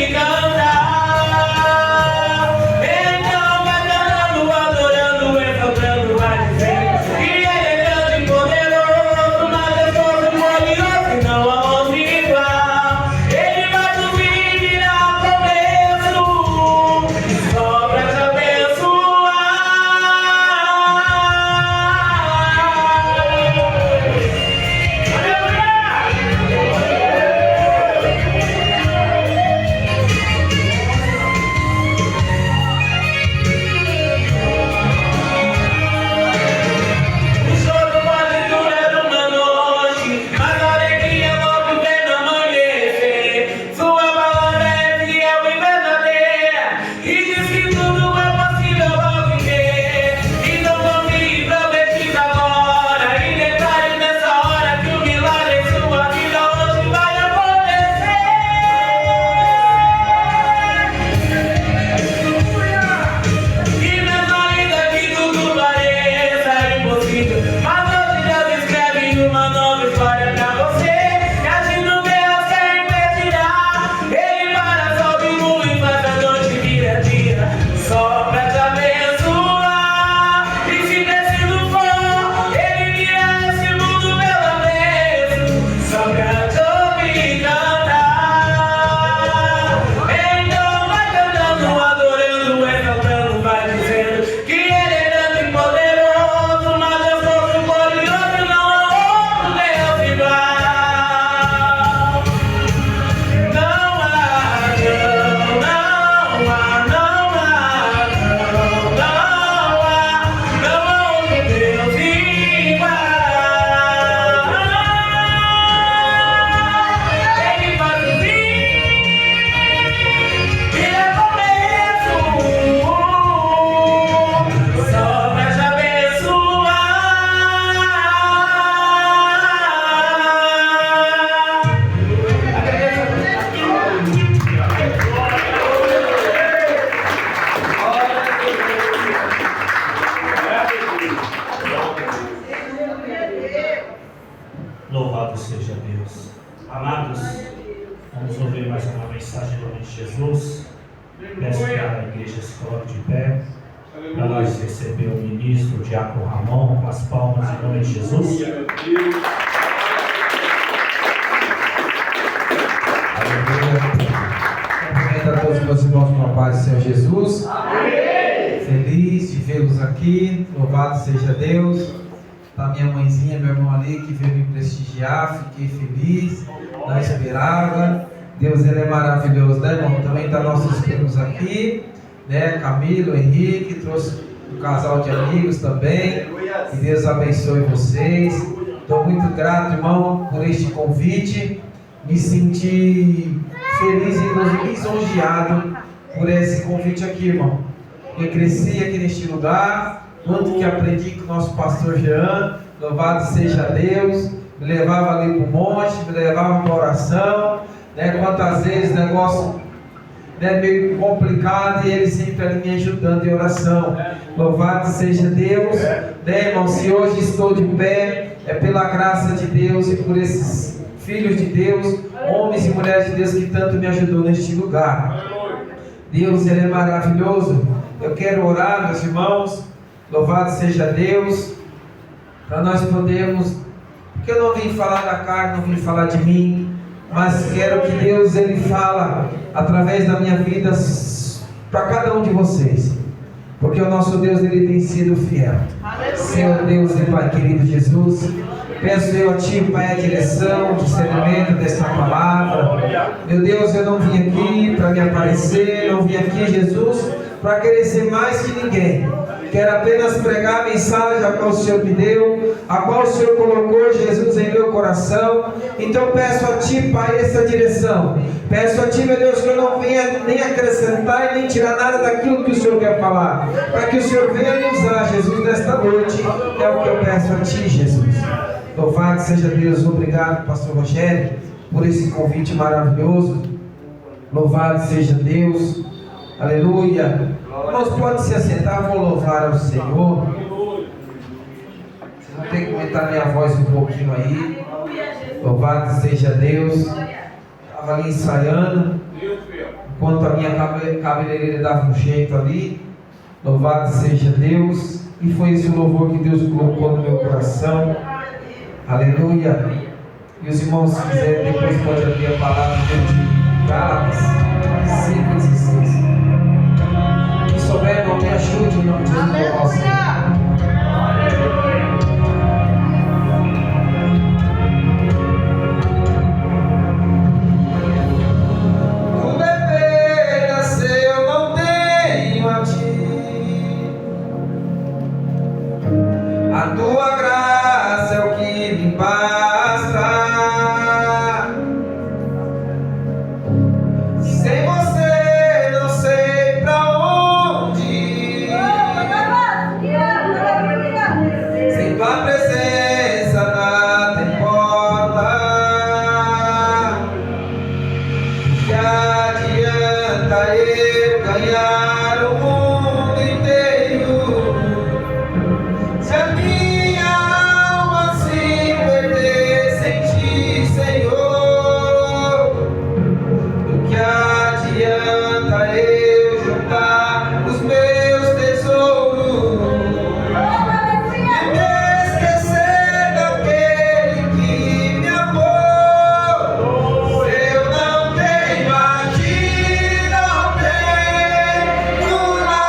mais uma mensagem do nome de Jesus. Peço que a igreja se coloque de pé para nós receber o ministro, o diácono Ramon, com as palmas em nome de Jesus. Cumprimento a todos os meus irmãos com a paz do Senhor Jesus. Amém. Feliz de vê-los aqui. Louvado seja Deus. Tá minha mãezinha, meu irmão ali que veio me prestigiar. Fiquei feliz. Não esperava. Deus, ele é maravilhoso, né, irmão? Também tá nossos primos aqui, né? Camilo, Henrique, trouxe um casal de amigos também. Que Deus abençoe vocês. Estou muito grato, irmão, por este convite. Me senti feliz e lisonjeado por esse convite aqui, irmão. Eu cresci aqui neste lugar, quanto que aprendi com o nosso pastor Jean, louvado seja Deus, me levava ali para o monte, me levava para oração, né? Quantas vezes o negócio, né, meio complicado e ele sempre ali me ajudando em oração. Louvado seja Deus, né, irmão? Se hoje estou de pé, é pela graça de Deus e por esses filhos de Deus, homens e mulheres de Deus que tanto me ajudou neste lugar. Deus, ele é maravilhoso. Eu quero orar, meus irmãos, louvado seja Deus, para nós podermos, porque eu não vim falar da carne, não vim falar de mim, mas quero que Deus, ele fala através da minha vida para cada um de vocês, porque o nosso Deus, ele tem sido fiel. Senhor Deus e Pai querido Jesus, peço eu a Ti, Pai, a direção, o discernimento desta palavra. Meu Deus, eu não vim aqui para me aparecer, não vim aqui, Jesus, para querer ser mais que ninguém. Quero apenas pregar a mensagem a qual o Senhor me deu, a qual o Senhor colocou, Jesus, em meu coração. Então peço a Ti, Pai, essa direção. Peço a Ti, meu Deus, que eu não venha nem acrescentar e nem tirar nada daquilo que o Senhor quer falar, para que o Senhor venha me usar, Jesus, nesta noite. É o que eu peço a Ti, Jesus. Louvado seja Deus. Obrigado, pastor Rogério, por esse convite maravilhoso. Louvado seja Deus. Aleluia. Irmãos, pode se assentar, vou louvar ao Senhor. Vocês vão ter que aumentar minha voz um pouquinho aí. Louvado seja Deus. Estava ali ensaiando, enquanto a minha cabeleireira dava um jeito ali. Louvado seja Deus. E foi esse o louvor que Deus colocou no meu coração. Aleluia. E os irmãos, se quiserem, depois pode abrir a palavra de Gálatas 5:16. Quem souber, irmão, me ajude em nome de Jesus. Tudo é perda se eu não tenho a Ti. A Tua graça é o que me basta. Sem você não sei pra onde ir. Sem Tua presença nada importa. Que adianta eu ganhar o mundo inteiro se a minha alma se perder sem Ti, Senhor? Do que adianta eu juntar os meus tesouros e me esquecer daquele que me amou? Se eu não tenho a Ti, não tenho nada.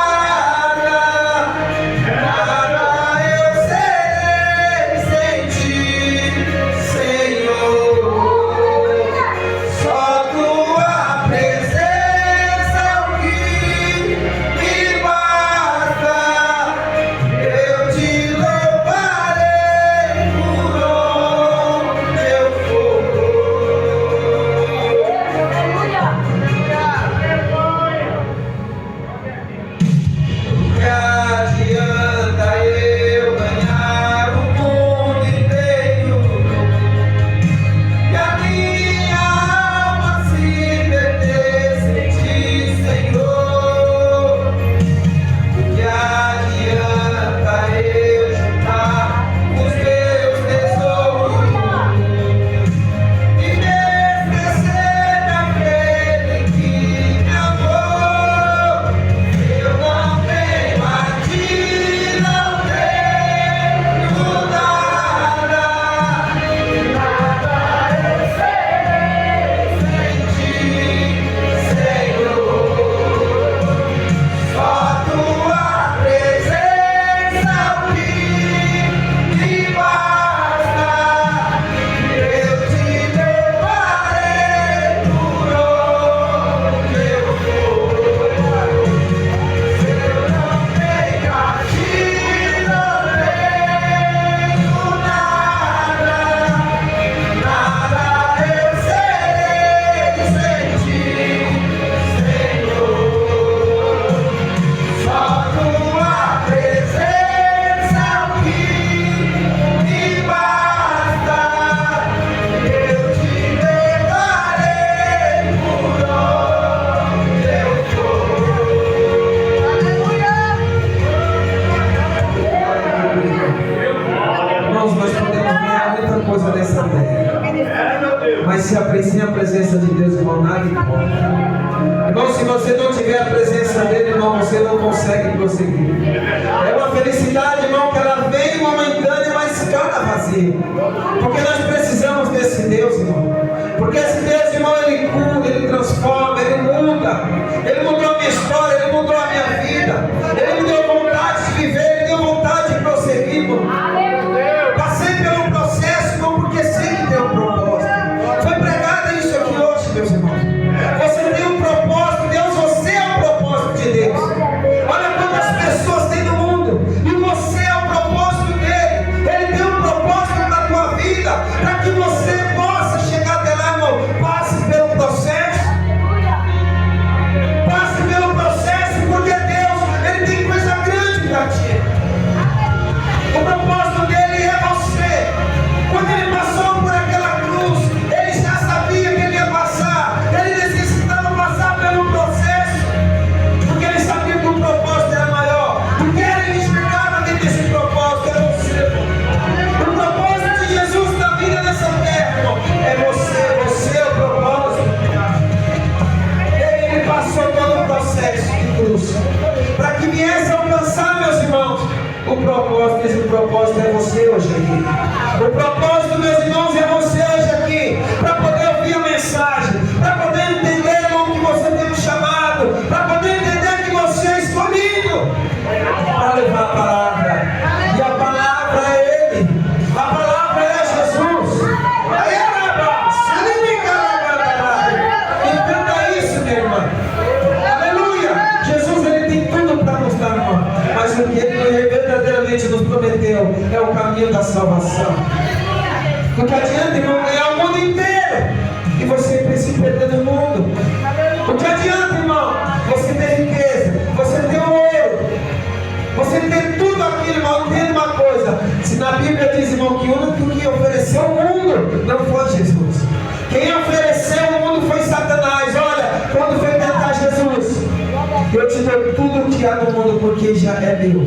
importa. Irmão, se você não tiver a presença dele, irmão, você não consegue prosseguir. É uma felicidade, irmão, que ela vem momentânea, mas fica vazia. Porque nós precisamos desse Deus, irmão. Porque esse Deus, irmão, ele cura, ele transforma, ele muda. Ele mudou a minha história, ele mudou a minha vida. Ele me deu vontade de viver, ele me deu vontade de prosseguir, irmão. Passei pelo processo, irmão, porque sei que tem um propósito. Foi pregado isso aqui hoje, meus irmãos. Você tem um propósito, Deus, você é o propósito de Deus. Olha quantas pessoas tem no mundo, e você é o propósito dele. Ele tem um propósito para a tua vida, para que você possa chegar até lá, irmão. Passe pelo processo. Passe pelo processo, porque Deus, ele tem coisa grande para ti. O propósito dele é você. Quando ele passou por aquela cruz, ele já sabia que ele ia passar. Ele necessitava passar pelo processo, porque ele sabia que o propósito era maior. O que ele enxergava dentro desse propósito era você. O propósito de Jesus na vida nessa terra, irmão, é você é o propósito. Ele passou todo o processo de cruz, para que viesse a alcançar, meus irmãos, o propósito. Esse propósito é você hoje aqui. O propósito, meus irmãos, é você hoje aqui, para poder ouvir a mensagem, para poder entender, irmão, que você tem um chamado, para poder entender que você é escolhido para levar a palavra. E a palavra é Ele, a palavra é Jesus. Entenda isso, minha irmã. Aleluia. Jesus, ele tem tudo para nos dar, irmão. Mas o que ele verdadeiramente nos prometeu é o caminho da salvação. Não que adianta, irmão, ganhar o mundo inteiro e você se perder no mundo. O que adianta, irmão, você ter riqueza, você ter ouro, você ter tudo aquilo, irmão. Entenda uma coisa: se na Bíblia diz, irmão, que o único que ofereceu o mundo não foi Jesus. Quem ofereceu o mundo foi Satanás. Olha, quando foi tentar Jesus: eu te dou tudo o que há no mundo, porque já é meu.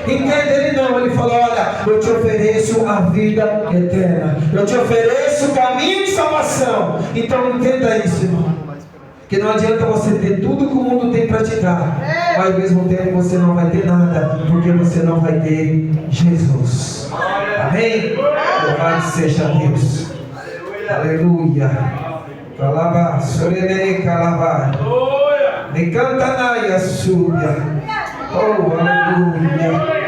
Entende? Ele não, ele falou: olha, eu te ofereço a vida eterna, eu te ofereço o caminho de salvação. Então entenda isso, irmão, que não adianta você ter tudo que o mundo tem para te dar, mas ao mesmo tempo você não vai ter nada, porque você não vai ter Jesus. Amém? Louvado seja Deus. Aleluia. Calabá, sorene calabá. Me canta na Yasúbia. Oh, aleluia.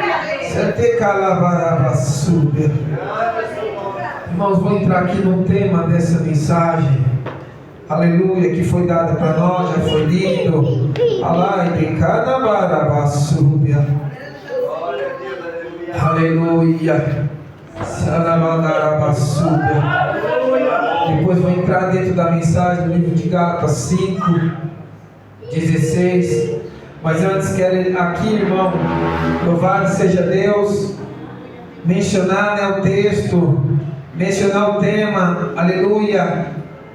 Sente calabá, súbia. Irmãos, vou entrar aqui no tema dessa mensagem. Aleluia, que foi dada para nós, já foi lido. Alai, calabá, súbia. Aleluia. Depois vou entrar dentro da mensagem do livro de Gálatas 5:16. Mas antes quero aqui, irmão, louvado seja Deus, mencionar, né, o texto, mencionar o tema, aleluia,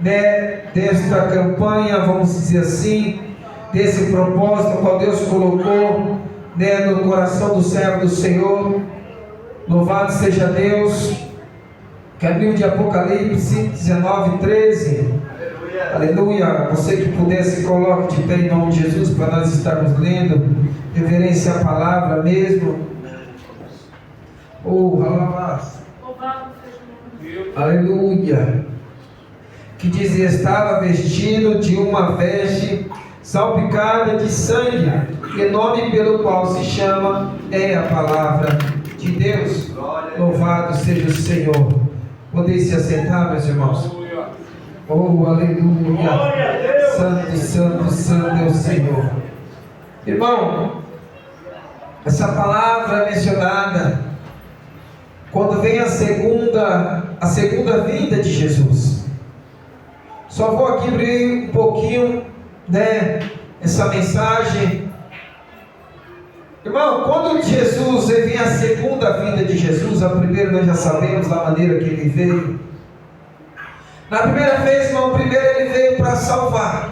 né, desta campanha, vamos dizer assim, desse propósito qual Deus colocou, né, no coração do servo do Senhor. Louvado seja Deus. Que é o livro de Apocalipse 19:13. Aleluia. Você que puder, se coloque de pé em nome de Jesus, para nós estarmos lendo, reverência à palavra mesmo. Oh, aleluia. Que diz: estava vestido de uma veste salpicada de sangue, e o nome pelo qual se chama é a palavra de Deus. Louvado seja o Senhor. Podem se assentar, meus irmãos. Oh, aleluia. Santo, santo, santo é o Senhor. Irmão, essa palavra mencionada quando vem a segunda vinda de Jesus. Só vou aqui abrir um pouquinho, né, essa mensagem. Irmão, quando Jesus vem a segunda vinda de Jesus, a primeira nós já sabemos da maneira que ele veio. Na primeira vez, irmão, primeiro ele veio para salvar.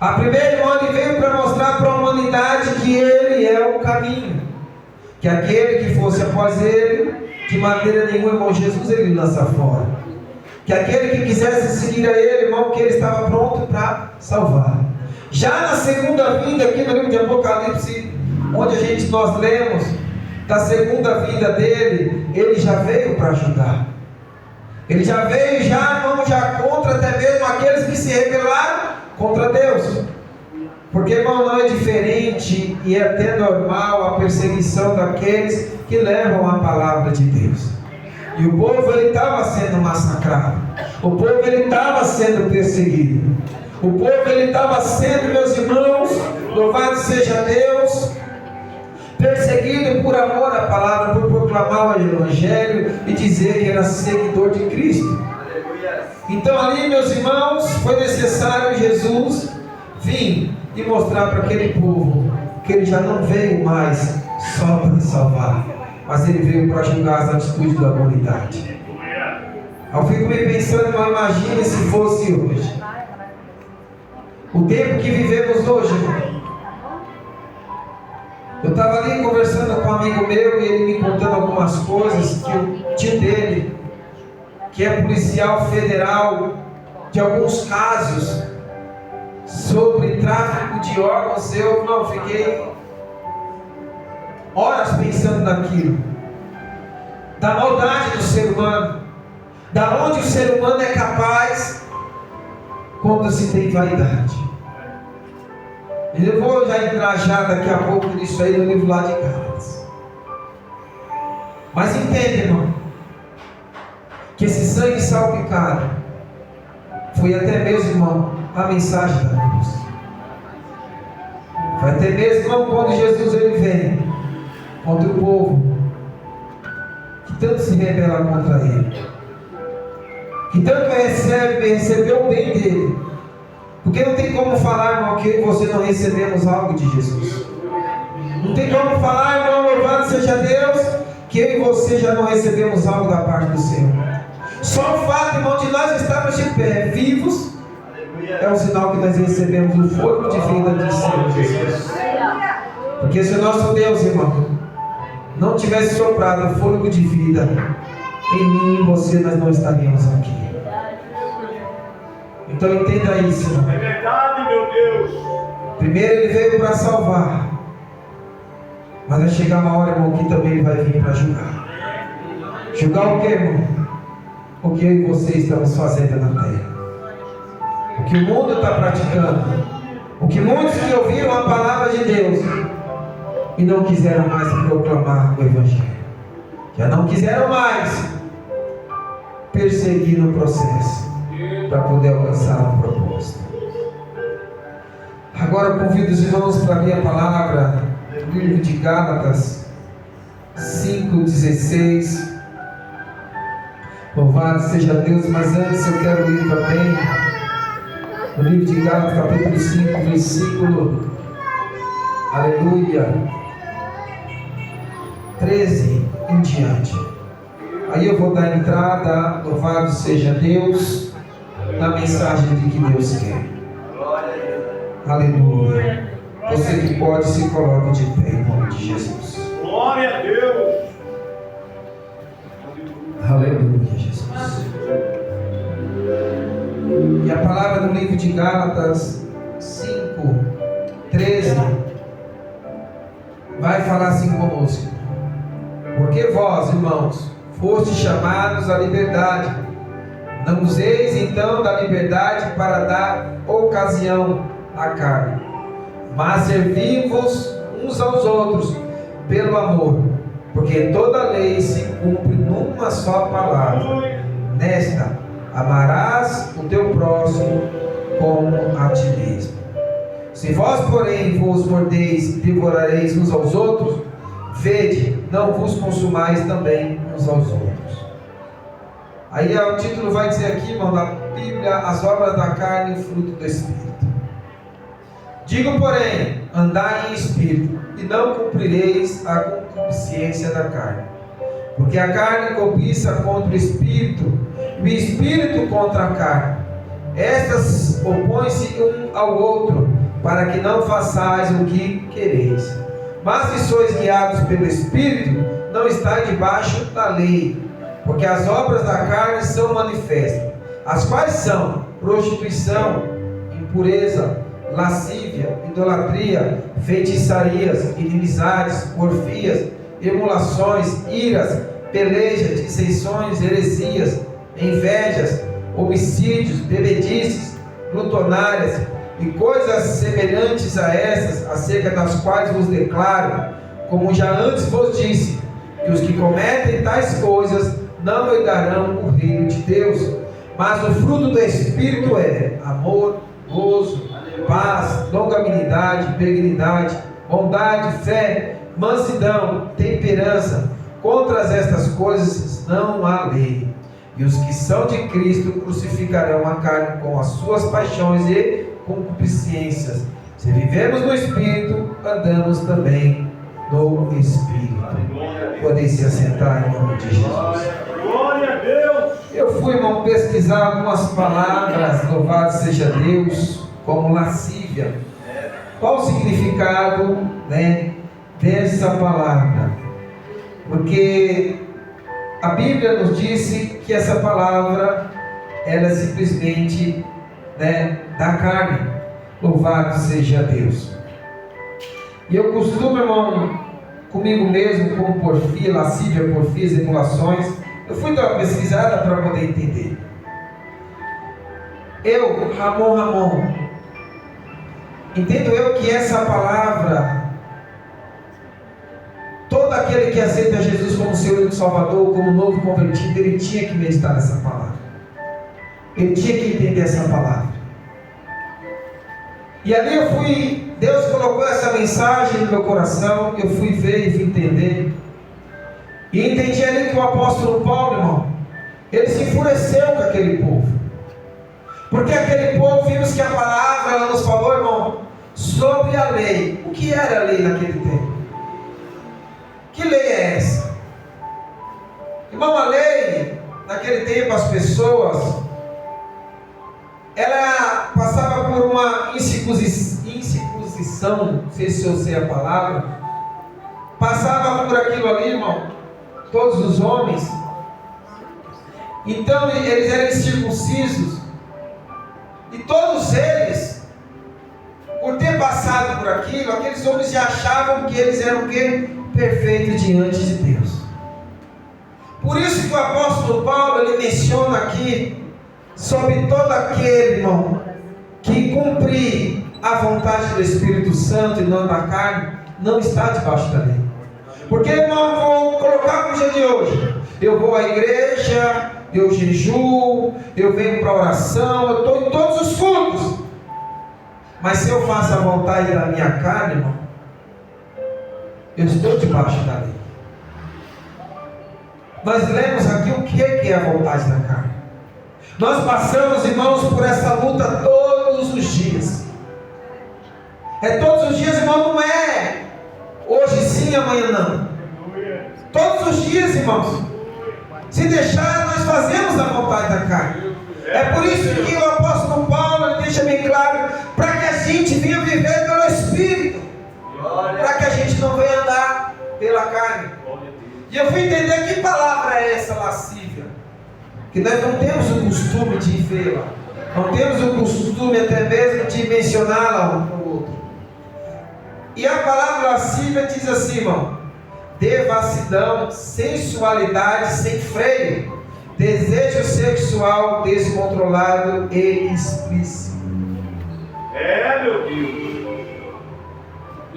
A primeira, irmão, ele veio para mostrar para a humanidade que ele é o caminho. Que aquele que fosse após ele, de maneira nenhuma, irmão, Jesus ele lança fora. que aquele que quisesse seguir a Ele, irmão, que Ele estava pronto para salvar. Já na segunda vinda, aqui no livro de Apocalipse, onde nós lemos da segunda vinda dele, Ele já veio para julgar. Ele já veio, irmão, já contra até mesmo aqueles que se rebelaram contra Deus. Porque, irmão, não é diferente e é até normal a perseguição daqueles que levam a palavra de Deus. E o povo, ele estava sendo massacrado. O povo, ele estava sendo perseguido. O povo, ele estava sendo, meus irmãos, louvado seja Deus, perseguido por amor à palavra, por proclamar o Evangelho e dizer que era seguidor de Cristo. Então ali, meus irmãos, foi necessário Jesus vir e mostrar para aquele povo que Ele já não veio mais só para salvar, mas Ele veio para julgar as atitudes da humanidade. Eu fico me pensando, não imagine se fosse hoje. O tempo que vivemos hoje, irmão. Eu estava ali conversando com um amigo meu e ele me contando algumas coisas que o tio dele, que é policial federal, de alguns casos sobre tráfico de órgãos, eu não fiquei horas pensando naquilo, da maldade do ser humano, da onde o ser humano é capaz quando se tem vaidade. Eu vou já entrar já daqui a pouco nisso aí no livro lá de Gálatas. Mas entende, irmão, que esse sangue salpicado foi até mesmo, irmão, a mensagem da cruz. Foi até mesmo, irmão, quando Jesus ele vem contra o povo que tanto se rebela contra ele, que tanto recebeu o bem dele. Porque não tem como falar, irmão, que eu e você não recebemos algo de Jesus. Não tem como falar, irmão, louvado seja Deus, que eu e você já não recebemos algo da parte do Senhor. Só o fato, irmão, de nós estarmos de pé, vivos, é um sinal que nós recebemos o fôlego de vida do Senhor Jesus. Porque se o nosso Deus, irmão, não tivesse soprado o fôlego de vida em mim e em você, nós não estaríamos aqui. Então entenda isso, irmão. É verdade, meu Deus. Primeiro Ele veio para salvar, mas vai chegar uma hora, irmão, que também Ele vai vir para julgar. Julgar o que, irmão? O que eu e você estamos fazendo na terra. O que o mundo está praticando. O que muitos que ouviram a palavra de Deus e não quiseram mais proclamar o Evangelho. Já não quiseram mais perseguir no processo para poder alcançar um propósito. Agora eu convido os irmãos para ler a palavra no livro de Gálatas 5,16. Louvado seja Deus, mas antes eu quero ler também no livro de Gálatas, capítulo 5, versículo, aleluia, 13 em diante. Aí eu vou dar entrada, louvado seja Deus, na mensagem de que Deus quer. Aleluia. Você que pode, se coloque de pé em nome de Jesus. Glória a Deus. Aleluia, Jesus. E a palavra no livro de Gálatas 5:13 vai falar assim conosco. Porque vós, irmãos, fostes chamados à liberdade. Não useis então da liberdade para dar ocasião à carne, mas servi-vos uns aos outros pelo amor, porque toda lei se cumpre numa só palavra. Nesta, amarás o teu próximo como a ti mesmo. Se vós, porém, vos mordeis e devorareis uns aos outros, vede, não vos consumais também uns aos outros. Aí o título vai dizer aqui, irmão, da Bíblia, as obras da carne e o fruto do Espírito. Digo, porém, andai em Espírito, e não cumprireis a concupiscência da carne. Porque a carne cobiça contra o Espírito, e o Espírito contra a carne. Estas opõem-se um ao outro, para que não façais o que quereis. Mas se sois guiados pelo Espírito, não estáis debaixo da lei. Porque as obras da carne são manifestas: as quais são prostituição, impureza, lascívia, idolatria, feitiçarias, inimizades, porfias, emulações, iras, pelejas, dissensões, heresias, invejas, homicídios, bebedices, glutonárias e coisas semelhantes a essas, acerca das quais vos declaro, como já antes vos disse, que os que cometem tais coisas não herdarão o reino de Deus. Mas o fruto do Espírito é amor, gozo, paz, longanimidade, benignidade, bondade, fé, mansidão, temperança. Contra estas coisas não há lei. E os que são de Cristo crucificarão a carne com as suas paixões e concupiscências. Se vivemos no Espírito, andamos também no Espírito. Podem se assentar em nome de Jesus. Glória a Deus. Eu fui, irmão, pesquisar algumas palavras, louvado seja Deus, como lascívia. Qual o significado, né, dessa palavra? Porque a Bíblia nos disse que essa palavra ela é simplesmente, né, da carne. Louvado seja Deus. E eu costumo, irmão, comigo mesmo, como porfia, lascívia, porfias, emulações, eu fui dar uma pesquisada para poder entender. Eu, Ramon, entendo eu que essa palavra, todo aquele que aceita Jesus como seu único Salvador, como novo convertido, ele tinha que meditar nessa palavra. Ele tinha que entender essa palavra. E ali eu fui, Deus colocou essa mensagem no meu coração, eu fui ver e fui entender. E entendi ali que o apóstolo Paulo, irmão, ele se enfureceu com aquele povo. Porque aquele povo, vimos que a palavra, ela nos falou, irmão, sobre a lei. O que era a lei naquele tempo? Que lei é essa? Irmão, a lei, naquele tempo, as pessoas, ela passava por uma incircuncisão, não sei se eu sei a palavra, passava por aquilo ali, irmão, todos os homens. Então eles eram incircuncisos, e todos eles, por ter passado por aquilo, aqueles homens já achavam que eles eram o quê? Perfeitos diante de Deus. Por isso que o apóstolo Paulo, ele menciona aqui sobre todo aquele, irmão, que cumprir a vontade do Espírito Santo e não da carne, não está debaixo da lei. Porque, irmão, vou colocar no dia de hoje, eu vou à igreja, eu jejuo, eu venho para a oração, eu estou em todos os cultos, mas se eu faço a vontade da minha carne, irmão, eu estou debaixo da lei. Nós lemos aqui o que é a vontade da carne. Nós passamos, irmãos, por essa luta todos os dias. É todos os dias, irmão, não é hoje sim, amanhã não. Todos os dias, irmãos. Se deixar, nós fazemos a vontade da carne. É por isso que o apóstolo Paulo ele deixa bem claro, para que a gente venha viver pelo Espírito, para que a gente não venha andar pela carne. E eu fui entender que palavra é essa, lascívia. Que nós não temos o costume de vê-la, não temos o costume até mesmo de mencioná-la um para o outro. E a palavra lascívia diz assim, irmão: devassidão, sensualidade sem freio, desejo sexual descontrolado e explícito. É, meu Deus.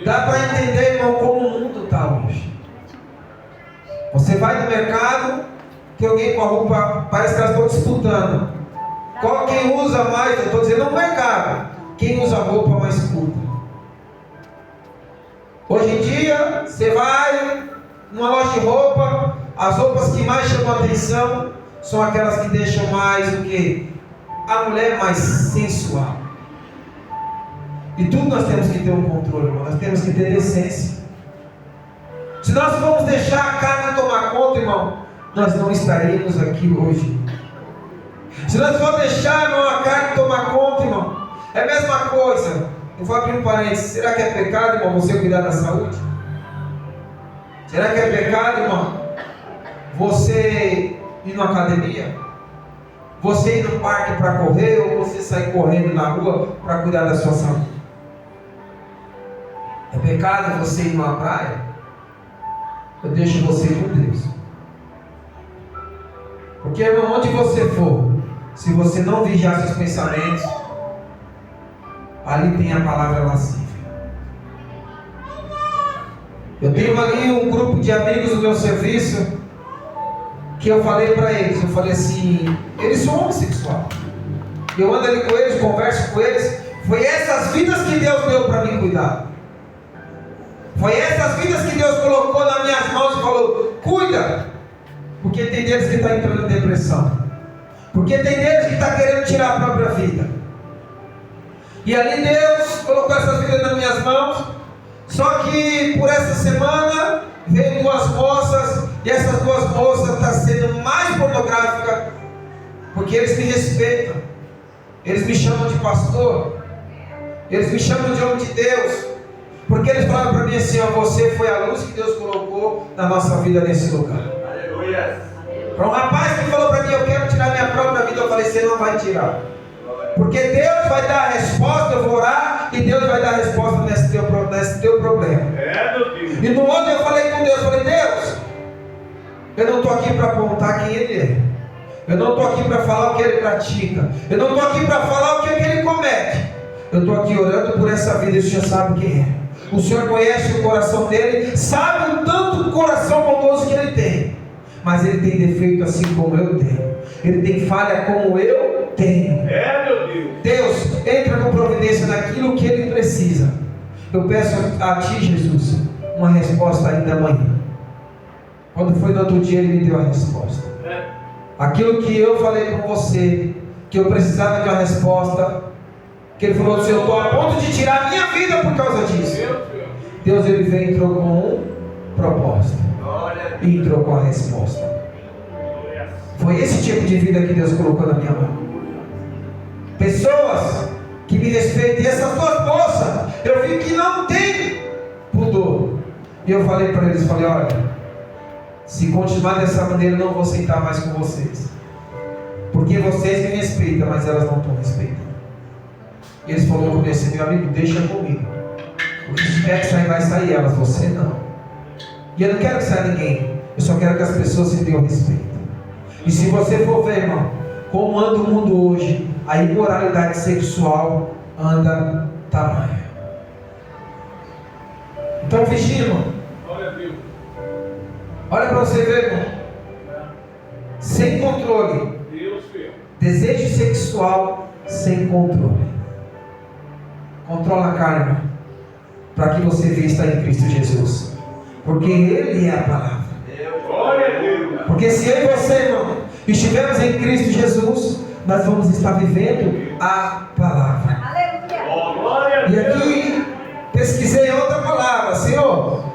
Dá para entender, irmão, como o mundo está hoje. Você vai no mercado, tem alguém com a roupa, parece que elas estão disputando. Quem usa mais, eu estou dizendo no mercado, quem usa a roupa mais curta. Hoje em dia, você vai numa loja de roupa, as roupas que mais chamam a atenção são aquelas que deixam mais o quê? A mulher mais sensual. E tudo nós temos que ter um controle, irmão. Nós temos que ter decência. Se nós formos deixar a carne tomar conta, irmão, nós não estaremos aqui hoje. Se nós formos deixar, irmão, a carne tomar conta, irmão, é a mesma coisa. Eu vou abrir um parênteses. Será que é pecado, irmão, você cuidar da saúde? Será que é pecado, irmão, você ir numa academia? você ir no parque para correr ou você sair correndo na rua para cuidar da sua saúde? É pecado você ir numa praia? Eu deixo você com Deus. Porque, irmão, onde você for, se você não vigiar seus pensamentos, ali tem a palavra lascívia. Eu tenho ali um grupo de amigos do meu serviço que eu falei para eles, eu falei assim, eles são homossexuais. Eu ando ali com eles, converso com eles. Foi essas vidas que Deus deu para mim cuidar. Foi essas vidas que Deus colocou nas minhas mãos e falou, cuida. Porque tem deles que está entrando em depressão. Porque tem deles que está querendo tirar a própria vida. E ali Deus colocou essas vidas nas minhas mãos. Só que por essa semana veio 2 moças. E essas 2 moças estão sendo mais pornográficas. Porque eles me respeitam. Eles me chamam de pastor. Eles me chamam de homem de Deus. Porque eles falaram para mim assim, ó, você foi a luz que Deus colocou na nossa vida nesse lugar. Aleluia. Para um rapaz que falou para mim, eu quero tirar minha própria vida, eu falei, você não vai tirar. Porque Deus vai dar a resposta, eu vou orar, e Deus vai dar a resposta nesse teu problema. E no outro eu falei com Deus, eu falei, Deus, eu não estou aqui para apontar quem Ele é. Eu não estou aqui para falar o que Ele pratica. Eu não estou aqui para falar o que Ele comete. Eu estou aqui orando por essa vida, e o Senhor sabe quem é. O Senhor conhece o coração dele, sabe o tanto coração bondoso que ele tem. Mas ele tem defeito assim como eu tenho. Ele tem falha como eu tenho. Meu Deus. Deus, entra com providência naquilo que ele precisa. Eu peço a ti, Jesus, uma resposta ainda amanhã. Quando foi no outro dia, ele me deu a resposta. Aquilo que eu falei com você, que eu precisava de uma resposta, que ele falou assim, eu estou a ponto de tirar a minha vida por causa disso. Deus, ele veio e entrou com um propósito. E entrou com a resposta. Foi esse tipo de vida que Deus colocou na minha mão. Pessoas que me respeitam. E essas 2 moças, eu vi que não tem pudor. E eu falei para eles, falei, olha, se continuar dessa maneira, eu não vou sentar mais com vocês. Porque vocês me respeitam, mas elas não estão respeitando. E eles falaram comigo assim, meu amigo, deixa comigo. O que tiver que sair, vai sair elas, você não. E eu não quero que saia ninguém. Eu só quero que as pessoas se tenham respeito. E se você for ver, irmão, como anda o mundo hoje, a imoralidade sexual anda tamanho. Então vigia, irmão. Olha para você ver, irmão. Sem controle. Desejo sexual sem controle. Controla a carne, para que você vista em Cristo Jesus. Porque Ele é a palavra. Porque se eu e você, irmão, estivermos em Cristo Jesus, nós vamos estar vivendo a palavra. E aqui pesquisei outra palavra. Senhor,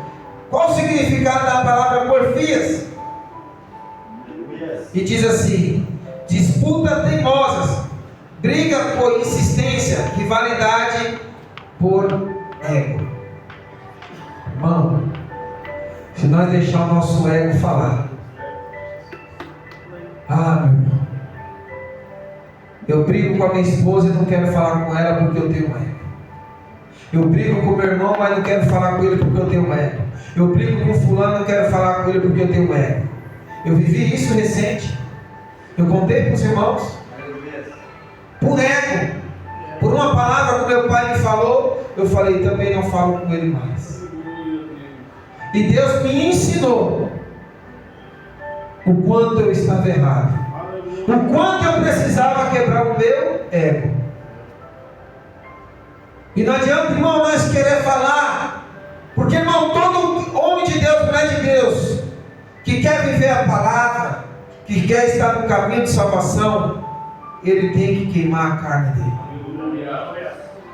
qual o significado da palavra porfias? E diz assim: disputa teimosas, briga por insistência, rivalidade por ego. Irmão, se nós deixar o nosso ego falar, meu irmão, eu brigo com a minha esposa e não quero falar com ela porque eu tenho ego. Eu brigo com o meu irmão, mas não quero falar com ele porque eu tenho ego. Eu brigo com o fulano e não quero falar com ele porque eu tenho ego. Eu vivi isso recente. Eu contei para os irmãos. Por ego, por uma palavra que meu pai me falou, eu falei, também não falo com ele mais. E Deus me ensinou o quanto eu estava errado, o quanto eu precisava quebrar o meu ego. E não adianta, irmão, nós querer falar, porque, irmão, todo homem de Deus, mulher de Deus, que quer viver a palavra, que quer estar no caminho de salvação, ele tem que queimar a carne dele.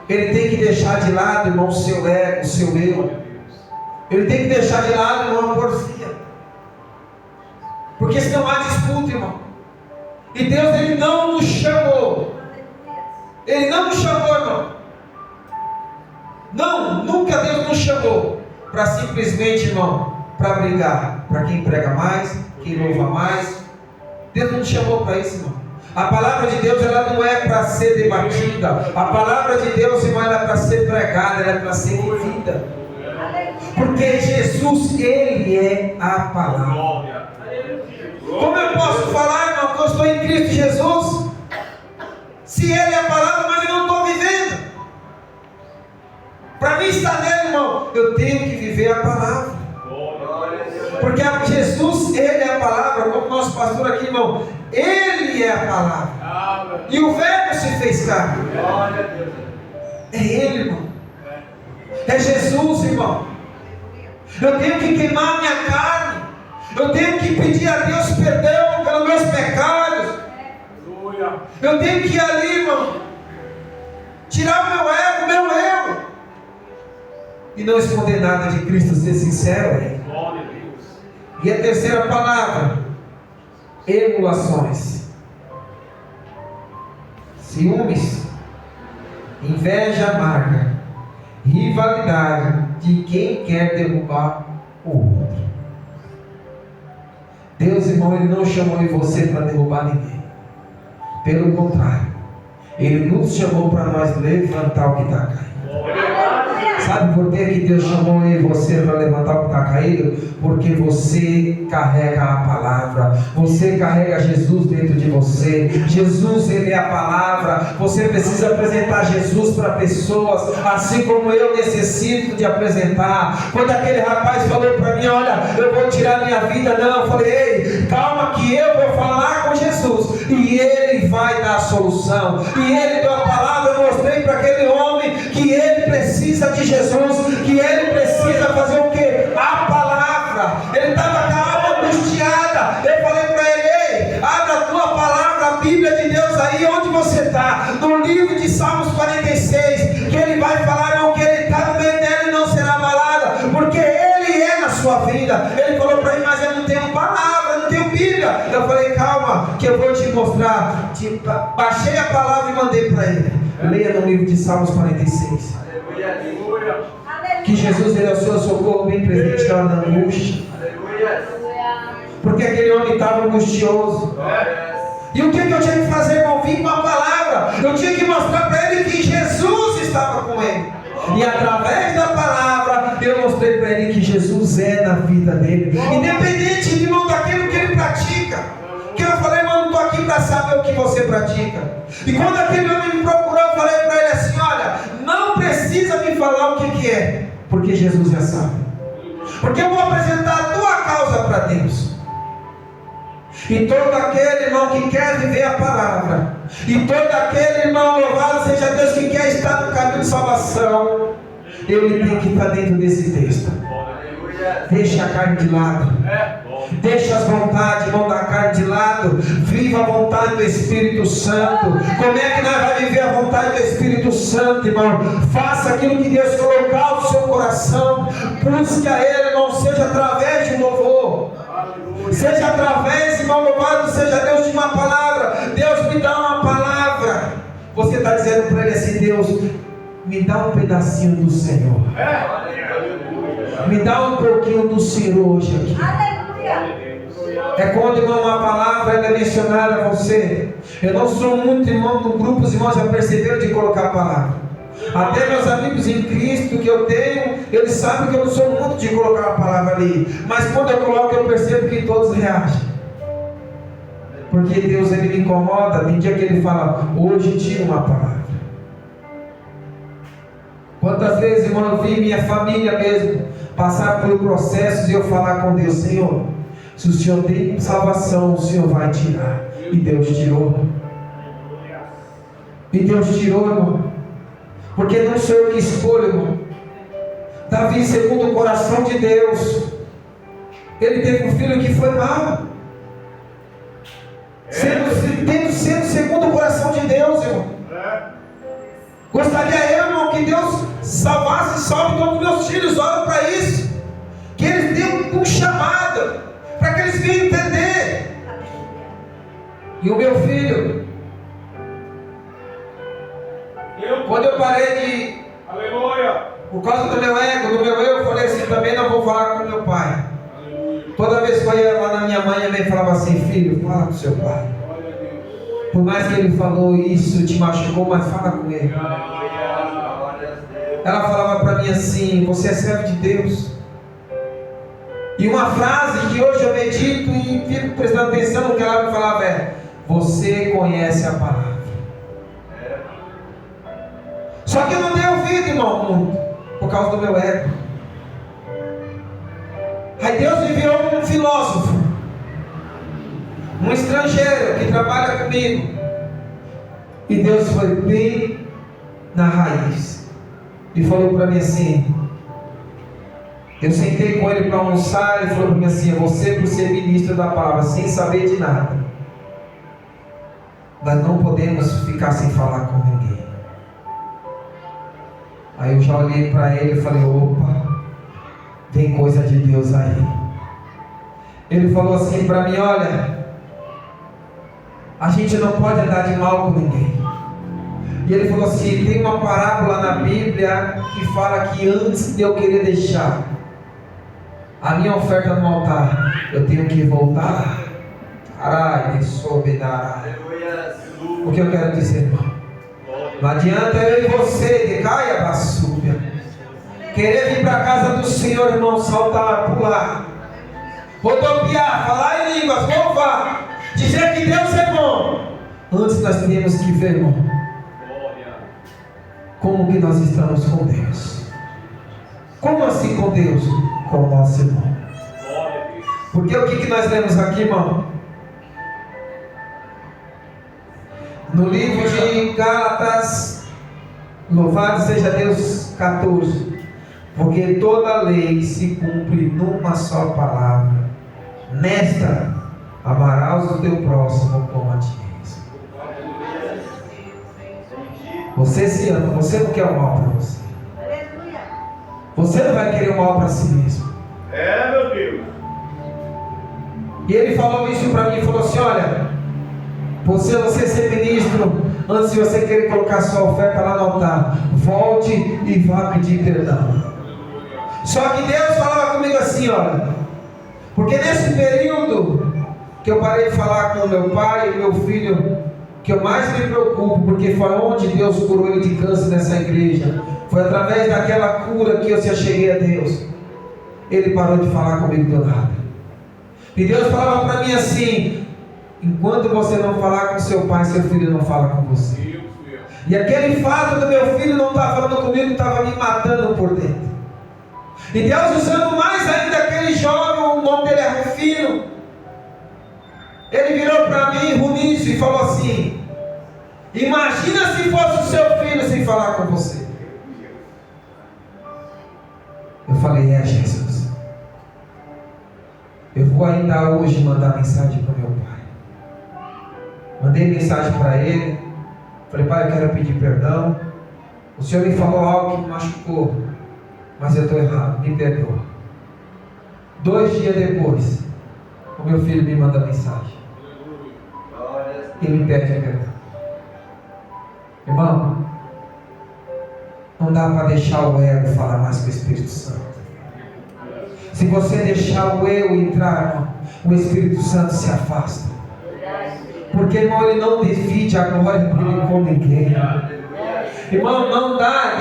Ele tem que deixar de lado, irmão, o seu ego, o seu eu. Ele tem que deixar de lado, irmão, a porfia. Porque senão há disputa, irmão. E Deus, Ele não nos chamou. Ele não nos chamou, irmão. Não, nunca Deus nos chamou para simplesmente, irmão, para brigar. Para quem prega mais, quem louva mais. Deus não nos chamou para isso, irmão. A palavra de Deus, ela não é para ser debatida. A palavra de Deus, irmão, ela é para ser pregada, ela é para ser vivida. Porque Jesus, Ele é a palavra. Como eu posso falar, irmão, que eu estou em Cristo Jesus, se Ele é a palavra, mas eu não estou vivendo? Para mim estar nele, irmão, eu tenho que viver a palavra. Porque Jesus, Ele é a palavra, como nosso pastor aqui, irmão, Ele é a palavra. E o Verbo se fez carne. É Ele, irmão. É Jesus, irmão. Eu tenho que queimar minha carne. Eu tenho que pedir a Deus perdão pelos meus pecados. Eu tenho que ir ali, irmão, tirar o meu ego, o meu eu, e não esconder nada de Cristo, ser sincero. E a terceira palavra: emulações, ciúmes, inveja amarga, rivalidade de quem quer derrubar o outro. Deus, irmão, Ele não chamou em você para derrubar ninguém. Pelo contrário, Ele nos chamou para nós levantar o que está caído. Sabe por que Deus chamou eu e você para levantar o que está caído? Porque você carrega a palavra. Você carrega Jesus dentro de você. Jesus, Ele é a palavra. Você precisa apresentar Jesus para pessoas, assim como eu necessito de apresentar. Quando aquele rapaz falou para mim: olha, eu vou tirar minha vida, não, eu falei: ei, calma, que eu vou falar com Jesus e Ele vai dar a solução. E Ele deu a palavra. Eu mostrei para aquele homem que ele precisa de Jesus, que ele precisa fazer o que? A palavra. Ele estava com a alma angustiada. Eu falei para ele: ei, abra a tua palavra, a Bíblia de Deus aí onde você está, no livro de Salmos 46, que ele vai falar, não, que ele está no meio dela e não será abalada, porque ele é na sua vida. Ele falou para mim: mas eu não tenho palavra, eu não tenho Bíblia. Eu falei: calma, que eu vou te mostrar. Baixei a palavra e mandei para ele. Leia no livro de Salmos 46. Que Jesus, Ele é o seu socorro bem presente na hora da angústia. Porque aquele homem estava angustioso. E o que eu tinha que fazer, irmão? Vim com a palavra. Eu tinha que mostrar para ele que Jesus estava com ele. E através da palavra eu mostrei para ele que Jesus é na vida dele, independente, irmão, daquilo que ele pratica. Que eu falei: irmão, não estou aqui para saber o que você pratica. E quando aquele homem me procurou, eu falei para ele assim: olha, não precisa me falar o que é, porque Jesus já sabe. Porque eu vou apresentar a tua causa para Deus. E todo aquele, irmão, que quer viver a palavra, e todo aquele, irmão, louvado seja Deus, que quer estar no caminho de salvação, ele tem que estar dentro desse texto. Deixa a carne de lado. Deixa as vontades, irmão, da carne de lado. Viva a vontade do Espírito Santo. Como é que nós vamos viver a vontade do Espírito Santo, irmão? Faça aquilo que Deus colocar no seu coração. Busque a Ele, irmão, seja através de um louvor, seja através, irmão, louvado seja Deus, de uma palavra. Deus, me dá uma palavra. Você está dizendo para Ele assim: Deus, me dá um pedacinho do Senhor. Me dá um pouquinho do Senhor hoje aqui. É quando, irmão, uma palavra ela é mencionada a você. Eu não sou muito, irmão, no grupo, os irmãos já perceberam de colocar a palavra. Até meus amigos em Cristo que eu tenho, eles sabem que eu não sou muito de colocar a palavra ali. Mas quando eu coloco, eu percebo que todos reagem. Porque Deus, Ele me incomoda. Tem dia que Ele fala: hoje tira uma palavra. Quantas vezes, irmão, eu vi minha família mesmo passar por processos e eu falar com Deus: Senhor, se o Senhor tem salvação, o Senhor vai tirar. E Deus tirou. E Deus tirou, irmão. Porque não sou eu que escolho, irmão. Davi, segundo o coração de Deus, ele teve um filho que foi mal. Tendo sido segundo o coração de Deus, irmão. Gostaria eu, irmão, que Deus salvasse e salve todos os meus filhos. Oro para isso. Que eles tenham um chamado, para que eles venham entender. E o meu filho, quando eu parei de, por causa do meu ego, do meu eu, falei assim: também não vou falar com meu pai. Toda vez que eu ia lá na minha mãe, a mãe falava assim: filho, fala com seu pai. Por mais que ele falou isso, te machucou, mas fala com ele. Ela falava para mim assim: você é servo de Deus. E uma frase que hoje eu medito e fico prestando atenção no que ela me falava é: você conhece a palavra. Só que eu não dei ouvido, irmão, muito, por causa do meu ego. Aí Deus me enviou um filósofo, um estrangeiro que trabalha comigo. E Deus foi bem na raiz e falou para mim assim. Eu sentei com ele para almoçar. Ele falou para mim assim: você, por ser ministro da palavra, sem saber de nada, nós não podemos ficar sem falar com ninguém. Aí eu já olhei para ele e falei: opa, tem coisa de Deus aí. Ele falou assim para mim: olha, a gente não pode andar de mal com ninguém. E ele falou assim: tem uma parábola na Bíblia que fala que antes de eu querer deixar a minha oferta no altar, eu tenho que voltar. Carai, o que eu quero dizer, irmão? Não adianta eu e você, de caia baçúbia, querer vir para a casa do Senhor, irmão, saltar, pular, rodopiar, falar em línguas, louvar, dizer que Deus é bom. Antes nós temos que ver, irmão, como que nós estamos com Deus. Como assim com Deus? Com o nosso irmão. Porque o que nós lemos aqui, irmão? No livro de Gálatas, louvado seja Deus, 14. Porque toda lei se cumpre numa só palavra: nesta, amarás o teu próximo como a ti mesmo. Você se ama, você não quer o mal para você. Você não vai querer o mal para si mesmo. É, meu Deus. E ele falou isso para mim, falou assim: olha, você ser ministro, antes de você querer colocar sua oferta lá no altar, volte e vá pedir perdão. Só que Deus falava comigo assim: olha, porque nesse período que eu parei de falar com meu pai e meu filho, que eu mais me preocupo, porque foi onde Deus curou ele de câncer nessa igreja, foi através daquela cura que eu se acheguei a Deus. Ele parou de falar comigo do nada. E Deus falava para mim assim: enquanto você não falar com seu pai, seu filho não fala com você. E aquele fato do meu filho não estar falando comigo estava me matando por dentro. E Deus usando mais ainda aquele jovem, o nome dele é Rufino. Ele virou para mim, Runício, e falou assim: imagina se fosse o seu filho sem falar com você. Eu falei: é, Jesus, eu vou ainda hoje mandar mensagem para o meu pai. Mandei mensagem para ele. Falei: pai, eu quero pedir perdão. O senhor me falou algo que me machucou, mas eu estou errado, me perdoa. 2 dias depois, o meu filho me manda mensagem e me pede perdão. Irmão, não dá para deixar o ego falar mais com o Espírito Santo. Se você deixar o eu entrar, irmão, o Espírito Santo se afasta. Porque, irmão, ele não divide a glória dele com ninguém. Irmão, não dá,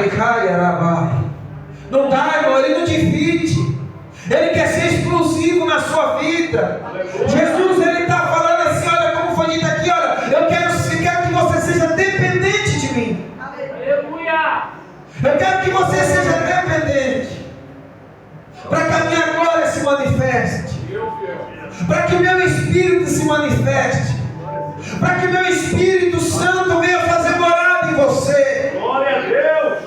não dá, irmão, ele não divide. Ele quer ser exclusivo na sua vida. Jesus, ele está falando assim: olha, como foi dito aqui, olha, eu quero que você seja dependente de mim. Aleluia! Eu quero que você seja dependente, para que a minha glória se manifeste, para que o meu Espírito se manifeste, para que o meu Espírito Santo venha fazer morada em você. Glória a Deus.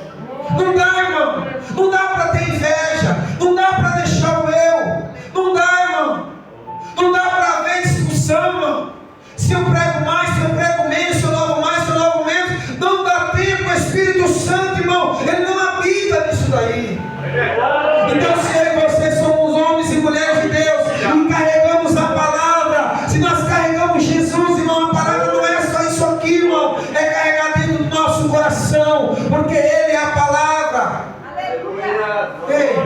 Não dá, irmão, não dá para ter inveja, não dá para deixar o eu, não dá, irmão, não dá para haver discussão, irmão. Se eu prego mais, se eu prego menos, se eu louvo mais, se eu louvo menos, não dá tempo. O Espírito Santo, irmão, ele não habita nisso daí. Então, se eu e você somos homens e mulheres de Deus e carregamos a palavra, se nós carregamos Jesus, irmão, a palavra não é só isso aqui, irmão, é carregar dentro do nosso coração, porque Ele é a palavra. Ei,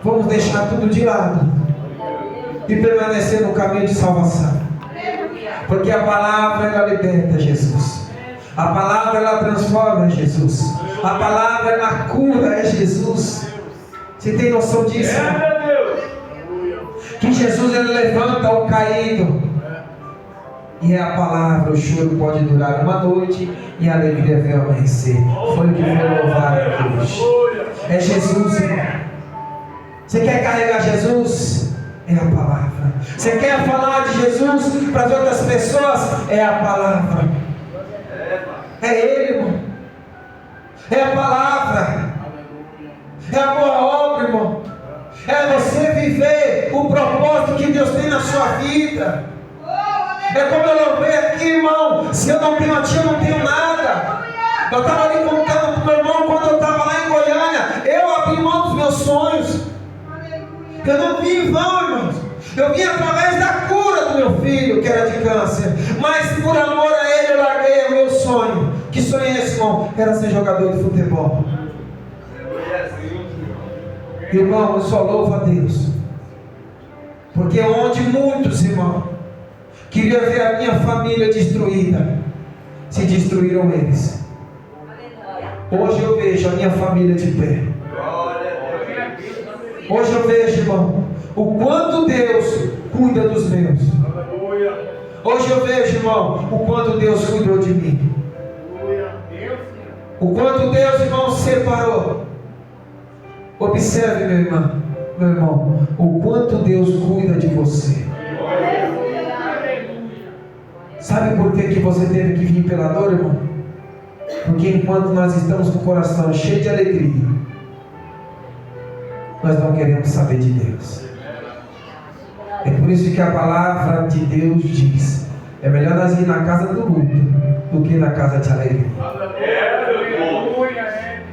vamos deixar tudo de lado e permanecer no caminho de salvação. Porque a palavra ela liberta, Jesus. A palavra ela transforma, Jesus. A palavra ela cura, é Jesus. Você tem noção disso? Que Jesus ele levanta o caído. E é a palavra, o choro pode durar uma noite e a alegria vem amanhecer. Foi o que foi louvado hoje. É Jesus, irmão. Você quer carregar Jesus? É a palavra. Você quer falar de Jesus para as outras pessoas? É a palavra. É Ele, irmão. É a palavra. É a boa obra, irmão. É você viver o propósito que Deus tem na sua vida. É como eu louvei aqui, irmão. Se eu não tenho a ti, eu não tenho nada. Eu estava ali contando para o meu irmão quando eu estava lá em Goiânia. Eu abri mão dos meus sonhos. Eu não vim em vão, irmãos. Eu vim através da cura do meu filho, que era de câncer. Mas por amor a ele, eu larguei o meu sonho. Que sonho é esse, irmão? Era ser jogador de futebol. Irmão, eu só louvo a Deus. Porque onde muitos, irmão, queriam ver a minha família destruída, se destruíram eles. Hoje eu vejo a minha família de pé. Hoje eu vejo, irmão, o quanto Deus cuida dos meus. Hoje eu vejo, irmão, o quanto Deus cuidou de mim. O quanto Deus, irmão, separou. Observe, meu irmão, o quanto Deus cuida de você. Sabe por que você teve que vir pela dor, irmão? Porque enquanto nós estamos com o coração cheio de alegria, nós não queremos saber de Deus. É por isso que a palavra de Deus diz: é melhor nós ir na casa do luto do que na casa de alegria.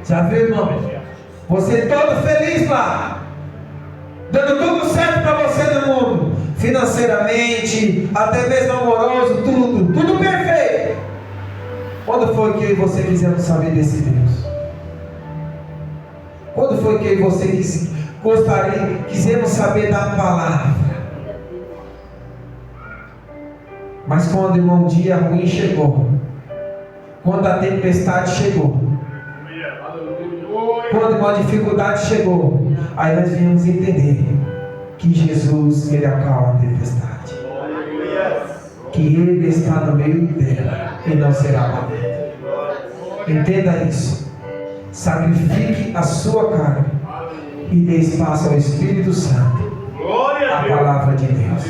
Já viu, irmão? Você todo feliz lá, dando tudo certo para você no mundo, financeiramente, até mesmo amoroso, tudo perfeito. Quando foi que você quisemos saber desse Deus? Quando foi que você quisemos saber da palavra? Mas quando, irmão, o dia ruim chegou, quando a tempestade chegou, quando uma dificuldade chegou, aí nós viemos entender que Jesus, Ele acalma a tempestade, que Ele está no meio dela e não será abalado. Entenda isso. Sacrifique a sua carne e dê espaço ao Espírito Santo, a palavra de Deus,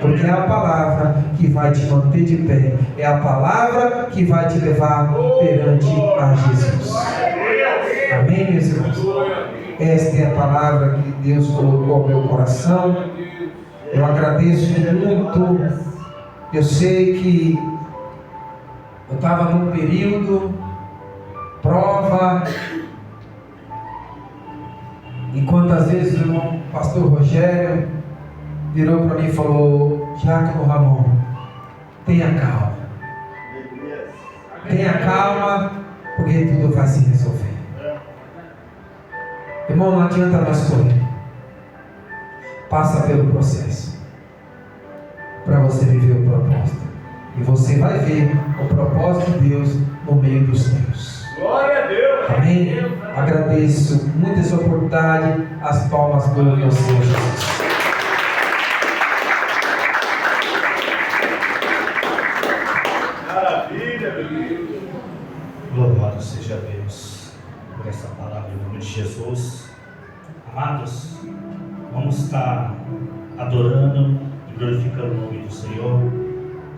porque é a palavra que vai te manter de pé, é a palavra que vai te levar perante a Jesus. Amém, meus irmãos? Esta é a palavra que Deus colocou ao meu coração. Eu agradeço muito. Eu sei que eu estava num período prova, e quantas vezes o irmão pastor Rogério virou para mim e falou: Diácono Ramon, tenha calma. Tenha calma, porque tudo vai se resolver. Irmão, não adianta nós correr. Passa pelo processo para você viver o propósito. E você vai ver o propósito de Deus no meio dos teus. Glória a Deus. Amém? Agradeço muito essa oportunidade. As palmas do meu Senhor Jesus. Maravilha, meu Deus. Louvado seja Deus por essa palavra em nome de Jesus. Amados, vamos estar adorando e glorificando o nome do Senhor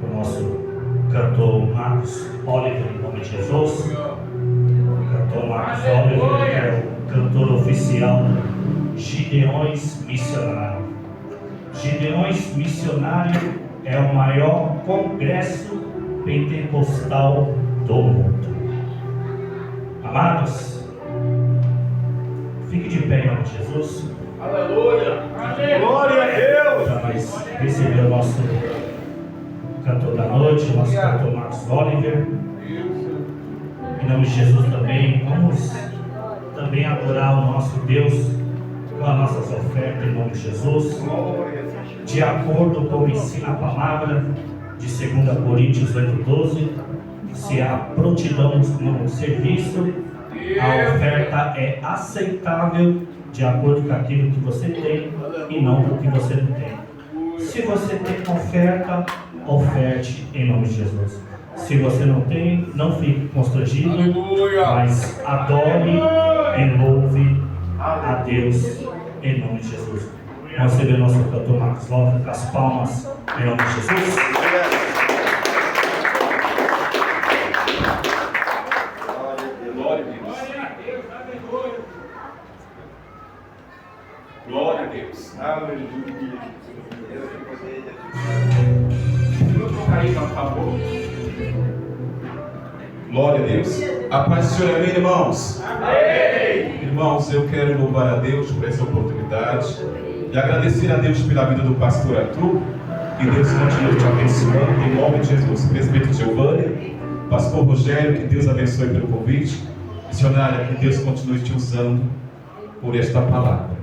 com o nosso cantor Marcos Oliver em nome de Jesus. O cantor Marcos Oliver é o cantor oficial Gideões Missionário. Gideões Missionário é o maior congresso pentecostal do mundo. Amados, fique de pé em nome de Jesus. Aleluia. Glória a Deus. Já nós recebemos o nosso cantor da noite, o nosso cantor Marcos Oliver. Em nome de Jesus também, vamos também adorar o nosso Deus com as nossas ofertas em nome de Jesus. De acordo com o ensino a palavra, de 2 Coríntios 8:12, se há prontidão no serviço, a oferta é aceitável de acordo com aquilo que você tem e não com o que você não tem. Se você tem oferta, oferte em nome de Jesus. Se você não tem, não fique constrangido, mas adore e louve a Deus em nome de Jesus. Vamos receber o nosso cantor Marcos Lopes com as palmas em nome de Jesus. Glória a Deus. Aleluia. Vamos tocar aí, por favor. Glória a Deus. A paz do Senhor, amém, irmãos? Amém. Irmãos, eu quero louvar a Deus por essa oportunidade e agradecer a Deus pela vida do pastor Arthur. Que Deus continue te abençoando em nome de Jesus. Presbítero Giovanni, pastor Rogério, que Deus abençoe pelo convite. Missionária, que Deus continue te usando por esta palavra.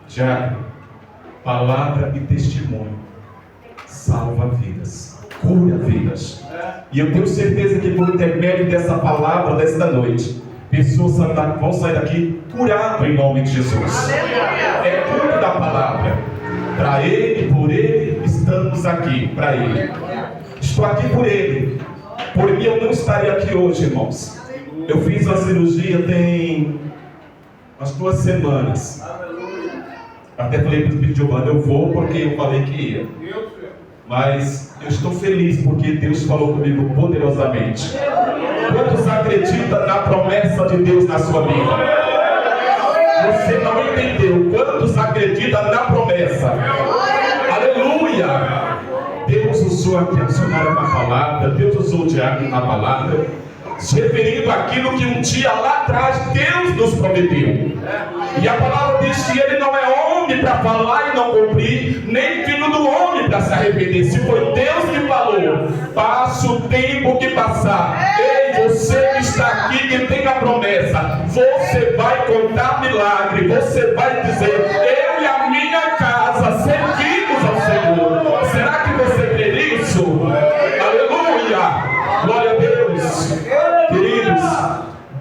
Diário, palavra e testemunho salva vidas, cura vidas. E eu tenho certeza que por intermédio dessa palavra desta noite, pessoas vão sair daqui curadas em nome de Jesus. É tudo da palavra. Para Ele, por Ele, estamos aqui. Para Ele. Estou aqui por Ele. Por mim eu não estaria aqui hoje, irmãos. Eu fiz a cirurgia tem umas 2 semanas. Até falei para o Espírito Giovanni, eu vou porque eu falei que ia. Mas eu estou feliz porque Deus falou comigo poderosamente. Quantos acreditam na promessa de Deus na sua vida? Você não entendeu. Quantos acreditam na promessa? Aleluia! Deus usou aqui a missionária na palavra. Deus usou o diácono na palavra, se referindo àquilo que um dia lá atrás Deus nos prometeu. E a palavra diz que Ele não é homem para falar e não cumprir, nem filho do homem para se arrepender. Se foi Deus que falou, passa o tempo que passar. Ei, você que está aqui, que tem a promessa, você vai contar milagre. Você vai dizer, eu e a minha casa servimos ao Senhor. Será que você crê nisso? Aleluia! Glória a Deus. Queridos,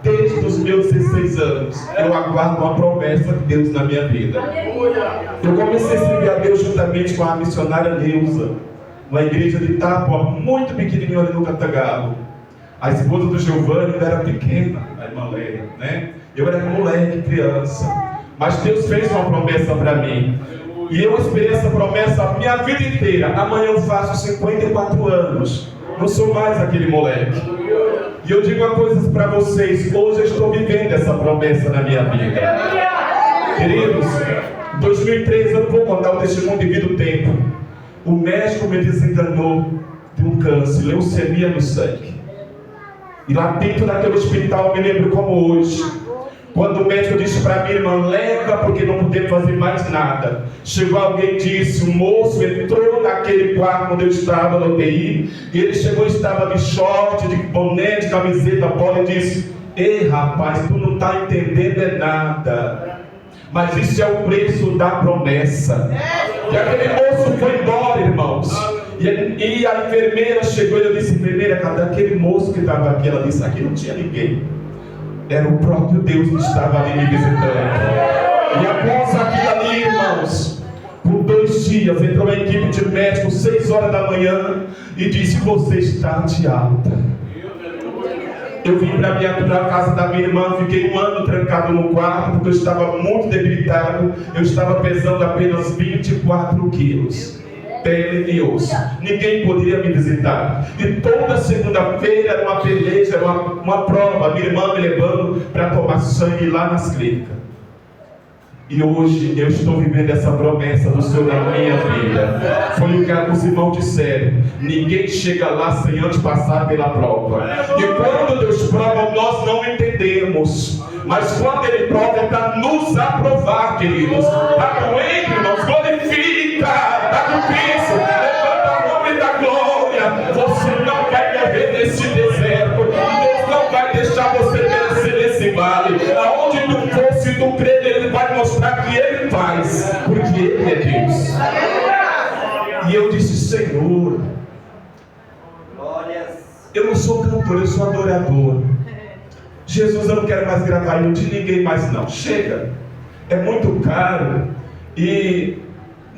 desde os meus 16 anos, eu aguardo uma promessa de Deus na minha vida. Eu comecei a servir a Deus juntamente com a missionária Neuza, uma igreja de Tápua, muito pequenininha ali no Cantagalo. A esposa do Giovanni ainda era pequena, a irmã Leia, né? Eu era moleque, criança. Mas Deus fez uma promessa para mim. E eu esperei essa promessa a minha vida inteira. Amanhã eu faço 54 anos. Não sou mais aquele moleque. E eu digo uma coisa para vocês. Hoje eu estou vivendo essa promessa na minha vida. Queridos, em 2003 eu vou contar o testemunho devido ao tempo. O médico me desenganou de um câncer, leucemia no sangue. E lá dentro daquele hospital eu me lembro como hoje. Quando o médico disse para mim, irmã, leva porque não podemos fazer mais nada. Chegou alguém e disse, um moço entrou naquele quarto onde eu estava no UTI. E ele chegou e estava de short, de boné, de camiseta, bola e disse, ei rapaz, tu não está entendendo é nada. Mas isso é o preço da promessa. E aquele moço foi embora, irmãos. E a enfermeira chegou e eu disse, enfermeira, cadê aquele moço que estava aqui? Ela disse, aqui não tinha ninguém. Era o próprio Deus que estava ali me visitando. E após aquilo ali, irmãos, por 2 dias, entrou a equipe de médicos, 6 horas da manhã, e disse, você está de alta. Eu vim para a casa da minha irmã, fiquei 1 ano trancado no quarto, porque eu estava muito debilitado. Eu estava pesando apenas 24 quilos. Pele e osso. Ninguém poderia me visitar. E toda segunda-feira era uma peleja, era uma prova. Minha irmã me levando para tomar sangue lá nas clínicas. E hoje eu estou vivendo essa promessa do Senhor na minha vida. Foi o que os irmãos disseram. Ninguém chega lá sem antes passar pela prova. E quando Deus prova, nós não entendemos. Mas quando Ele prova, é para nos aprovar, queridos. Está doente, irmãos? Glorifica. Está difícil. Levanta o nome da glória. Você não vai morrer nesse deserto. Deus não vai deixar você perecer nesse vale. Aonde tu for, se tu crer, Ele vai mostrar que Ele faz. Porque Ele é Deus. E eu disse, Senhor, cantor, eu sou adorador. Jesus, eu não quero mais gravar hino de ninguém mais não. Chega. É muito caro. E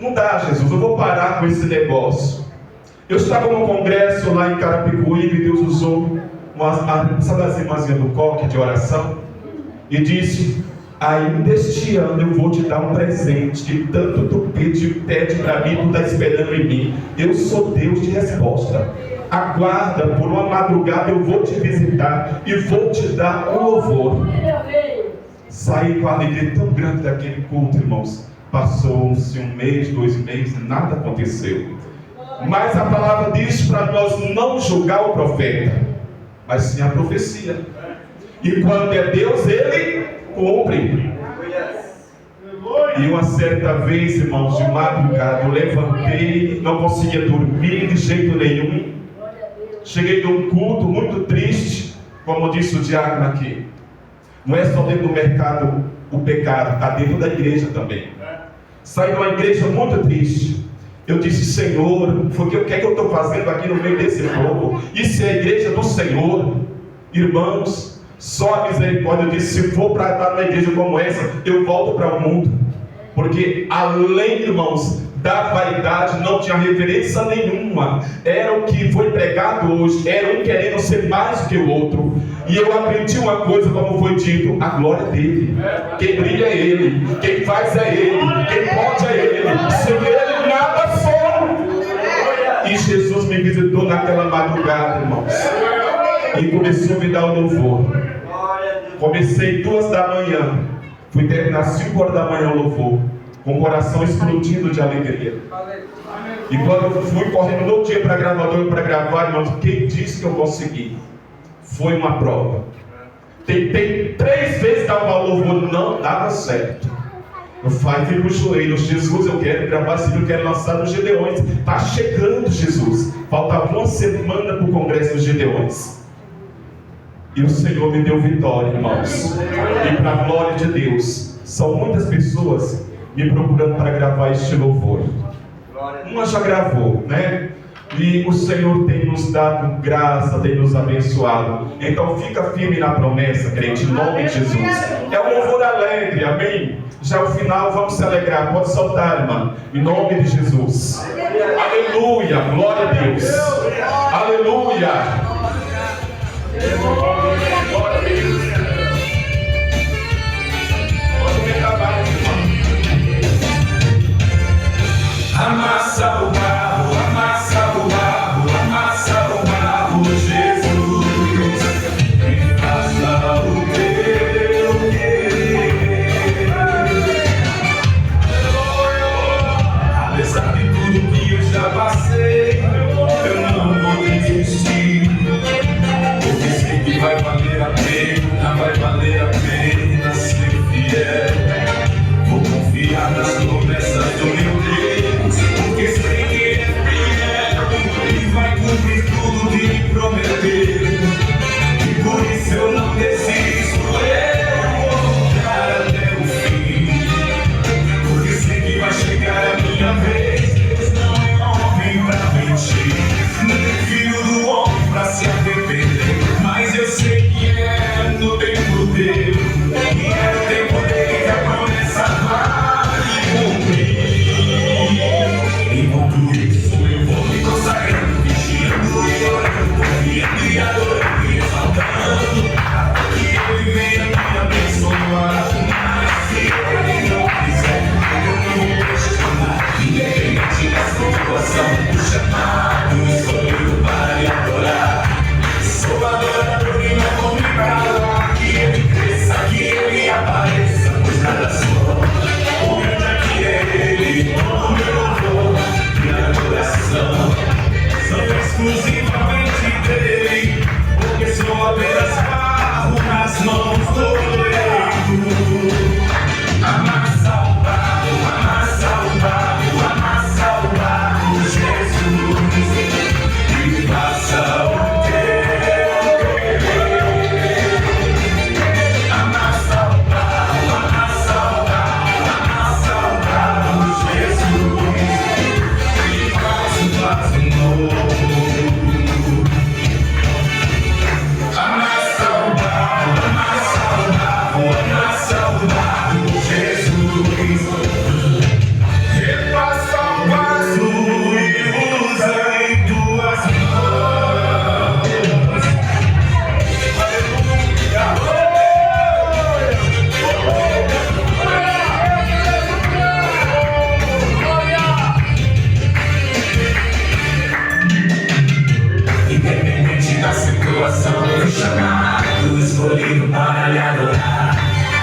não dá, Jesus, eu vou parar com esse negócio. Eu estava num congresso lá em Carapicuíba e Deus usou sabe as irmãzinhas do coque de oração? E disse: ainda este ano eu vou te dar um presente que tanto tu pede para mim, tu está esperando em mim. Eu sou Deus de resposta. Aguarda, por uma madrugada eu vou te visitar e vou te dar um louvor. Saí com a alegria tão grande daquele culto, irmãos. Passou-se 1 mês, 2 meses, nada aconteceu. Mas a palavra diz para nós não julgar o profeta, mas sim a profecia. E quando é Deus, Ele cumpre. E uma certa vez, irmãos, de madrugada, eu levantei, não conseguia dormir de jeito nenhum. Cheguei de um culto muito triste, como disse o diácono aqui. Não é só dentro do mercado o pecado, está dentro da igreja também. Saí de uma igreja muito triste. Eu disse: Senhor, o que é que eu estou fazendo aqui no meio desse povo? Isso é a igreja do Senhor. Irmãos, só a misericórdia. Eu disse: se for para estar numa igreja como essa, eu volto para o mundo. Porque além, irmãos, da vaidade, não tinha referência nenhuma. Era o que foi pregado hoje. Era um querendo ser mais do que o outro. E eu aprendi uma coisa, como foi dito: a glória é dele. Quem brilha é ele. Quem faz é ele. Quem pode é ele. Sem ele nada somos. E Jesus me visitou naquela madrugada, irmãos. E começou a me dar o louvor. Comecei 2 da manhã. Fui terminar 5 horas da manhã o louvor. Com o coração explodindo de alegria. E quando eu fui correndo no dia para a gravadora para gravar, irmãos, quem disse que eu consegui? Foi uma prova. Tentei 3 vezes dar o louvor, não dava certo. Eu fui pro joelho: Jesus, eu quero gravar esse vídeo, eu quero lançar nos Gedeões. Está chegando, Jesus. Faltava 1 semana para o congresso dos Gedeões. E o Senhor me deu vitória, irmãos. E para a glória de Deus, são muitas pessoas me procurando para gravar este louvor. Uma já gravou, né? E o Senhor tem nos dado graça, tem nos abençoado. Então fica firme na promessa, crente, em nome de Jesus. É um louvor alegre, amém? Já ao final vamos se alegrar. Pode soltar, irmã, em nome de Jesus. Aleluia, glória a Deus. Aleluia. Glória a Deus. Pode pegar mais, irmão. Amassa o barro, amassa o barro, amassa o barro, Jesus, e faça o teu querer. Apesar de tudo que eu já passei, eu não vou desistir, porque sei que vai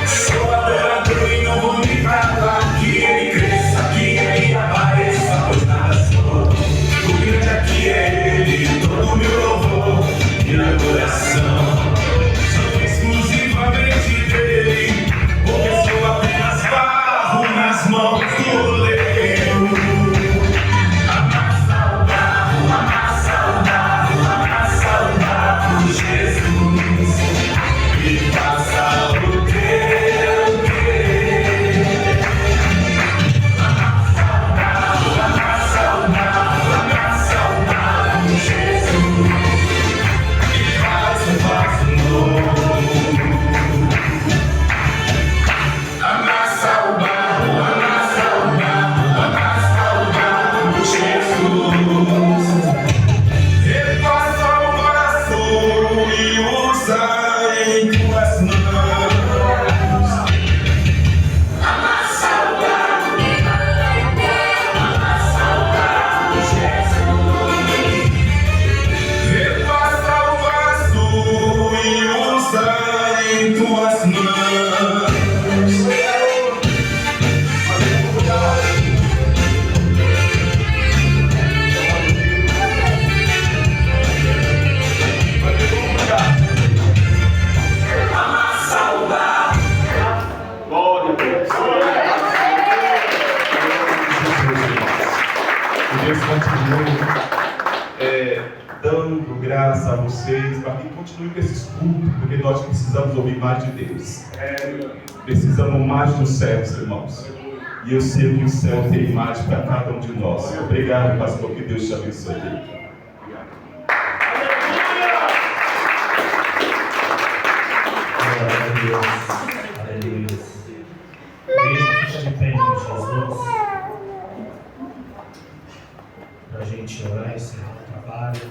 Sou adorador e não vou me calar. Que ele cresça, que ele apareça, pois nada sou. O grande aqui é ele, todo meu louvor e adoração são exclusivamente dele. Porque sou apenas barro nas mãos do oleiro. Amassa o barro, Jesus, e faça o teu querer. Amassa o barro, Jesus, e faz um vaso novo. Amassa o barro, Jesus, repassa o coração e usa em tuas mãos. Amassa o barro, Jesus, repassa o vaso e usa em tuas mãos. Deus continue dando graça a vocês para que continue com esses cultos, porque nós precisamos ouvir mais de Deus. Precisamos mais dos céus, irmãos. E eu sei que o céu tem mais para cada um de nós. Obrigado, pastor, que Deus te abençoe. Aleluia. Igreja, fica de pé em nome de Jesus. Para a gente orar e encerrar o trabalho.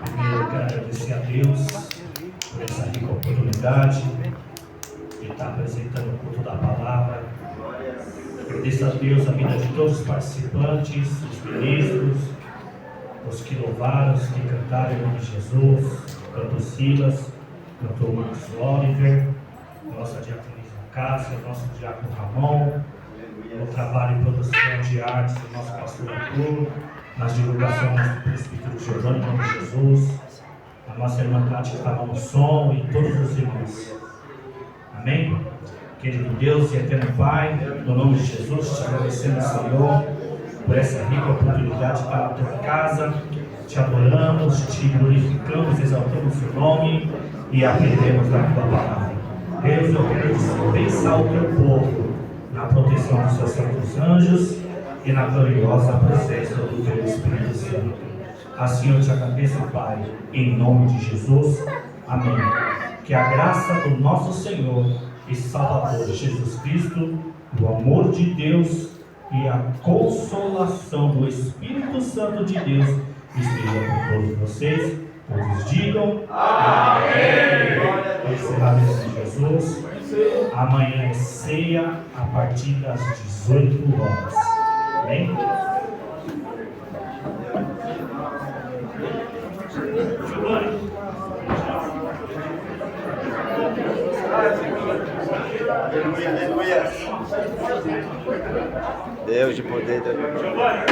Primeiro eu quero agradecer a Deus por essa rica oportunidade de estar apresentando o culto da palavra. Agradeço a Deus a vida de todos os participantes, os ministros, os que louvaram, os que cantaram em nome de Jesus, cantor Silas, cantor Marcos Oliver, nossa diaconisa Cássia, nosso diácono Ramon, no trabalho e produção de artes do nosso pastor Arthur, nas divulgações do presbítero Giovanni, em nome de Jesus, a nossa irmã Cátia que estava no som e todos os irmãos. Amém? Querido Deus e eterno Pai, no nome de Jesus, te agradecemos, Senhor, por essa rica oportunidade de estar na tua casa. Te adoramos, te glorificamos, exaltamos o seu nome e aprendemos da tua palavra. Deus, eu quero dispensar o teu povo na proteção dos seus santos anjos e na gloriosa presença do teu Espírito Santo. Assim eu te agradeço, Pai, em nome de Jesus. Amém. Que a graça do nosso Senhor e Salvador Jesus Cristo, o amor de Deus e a consolação do Espírito Santo de Deus esteja com todos vocês. Todos digam amém. Encerrado em Jesus. Amanhã é ceia a partir das 18 horas. Amém? Aleluia. Deus de poder. Giovanni.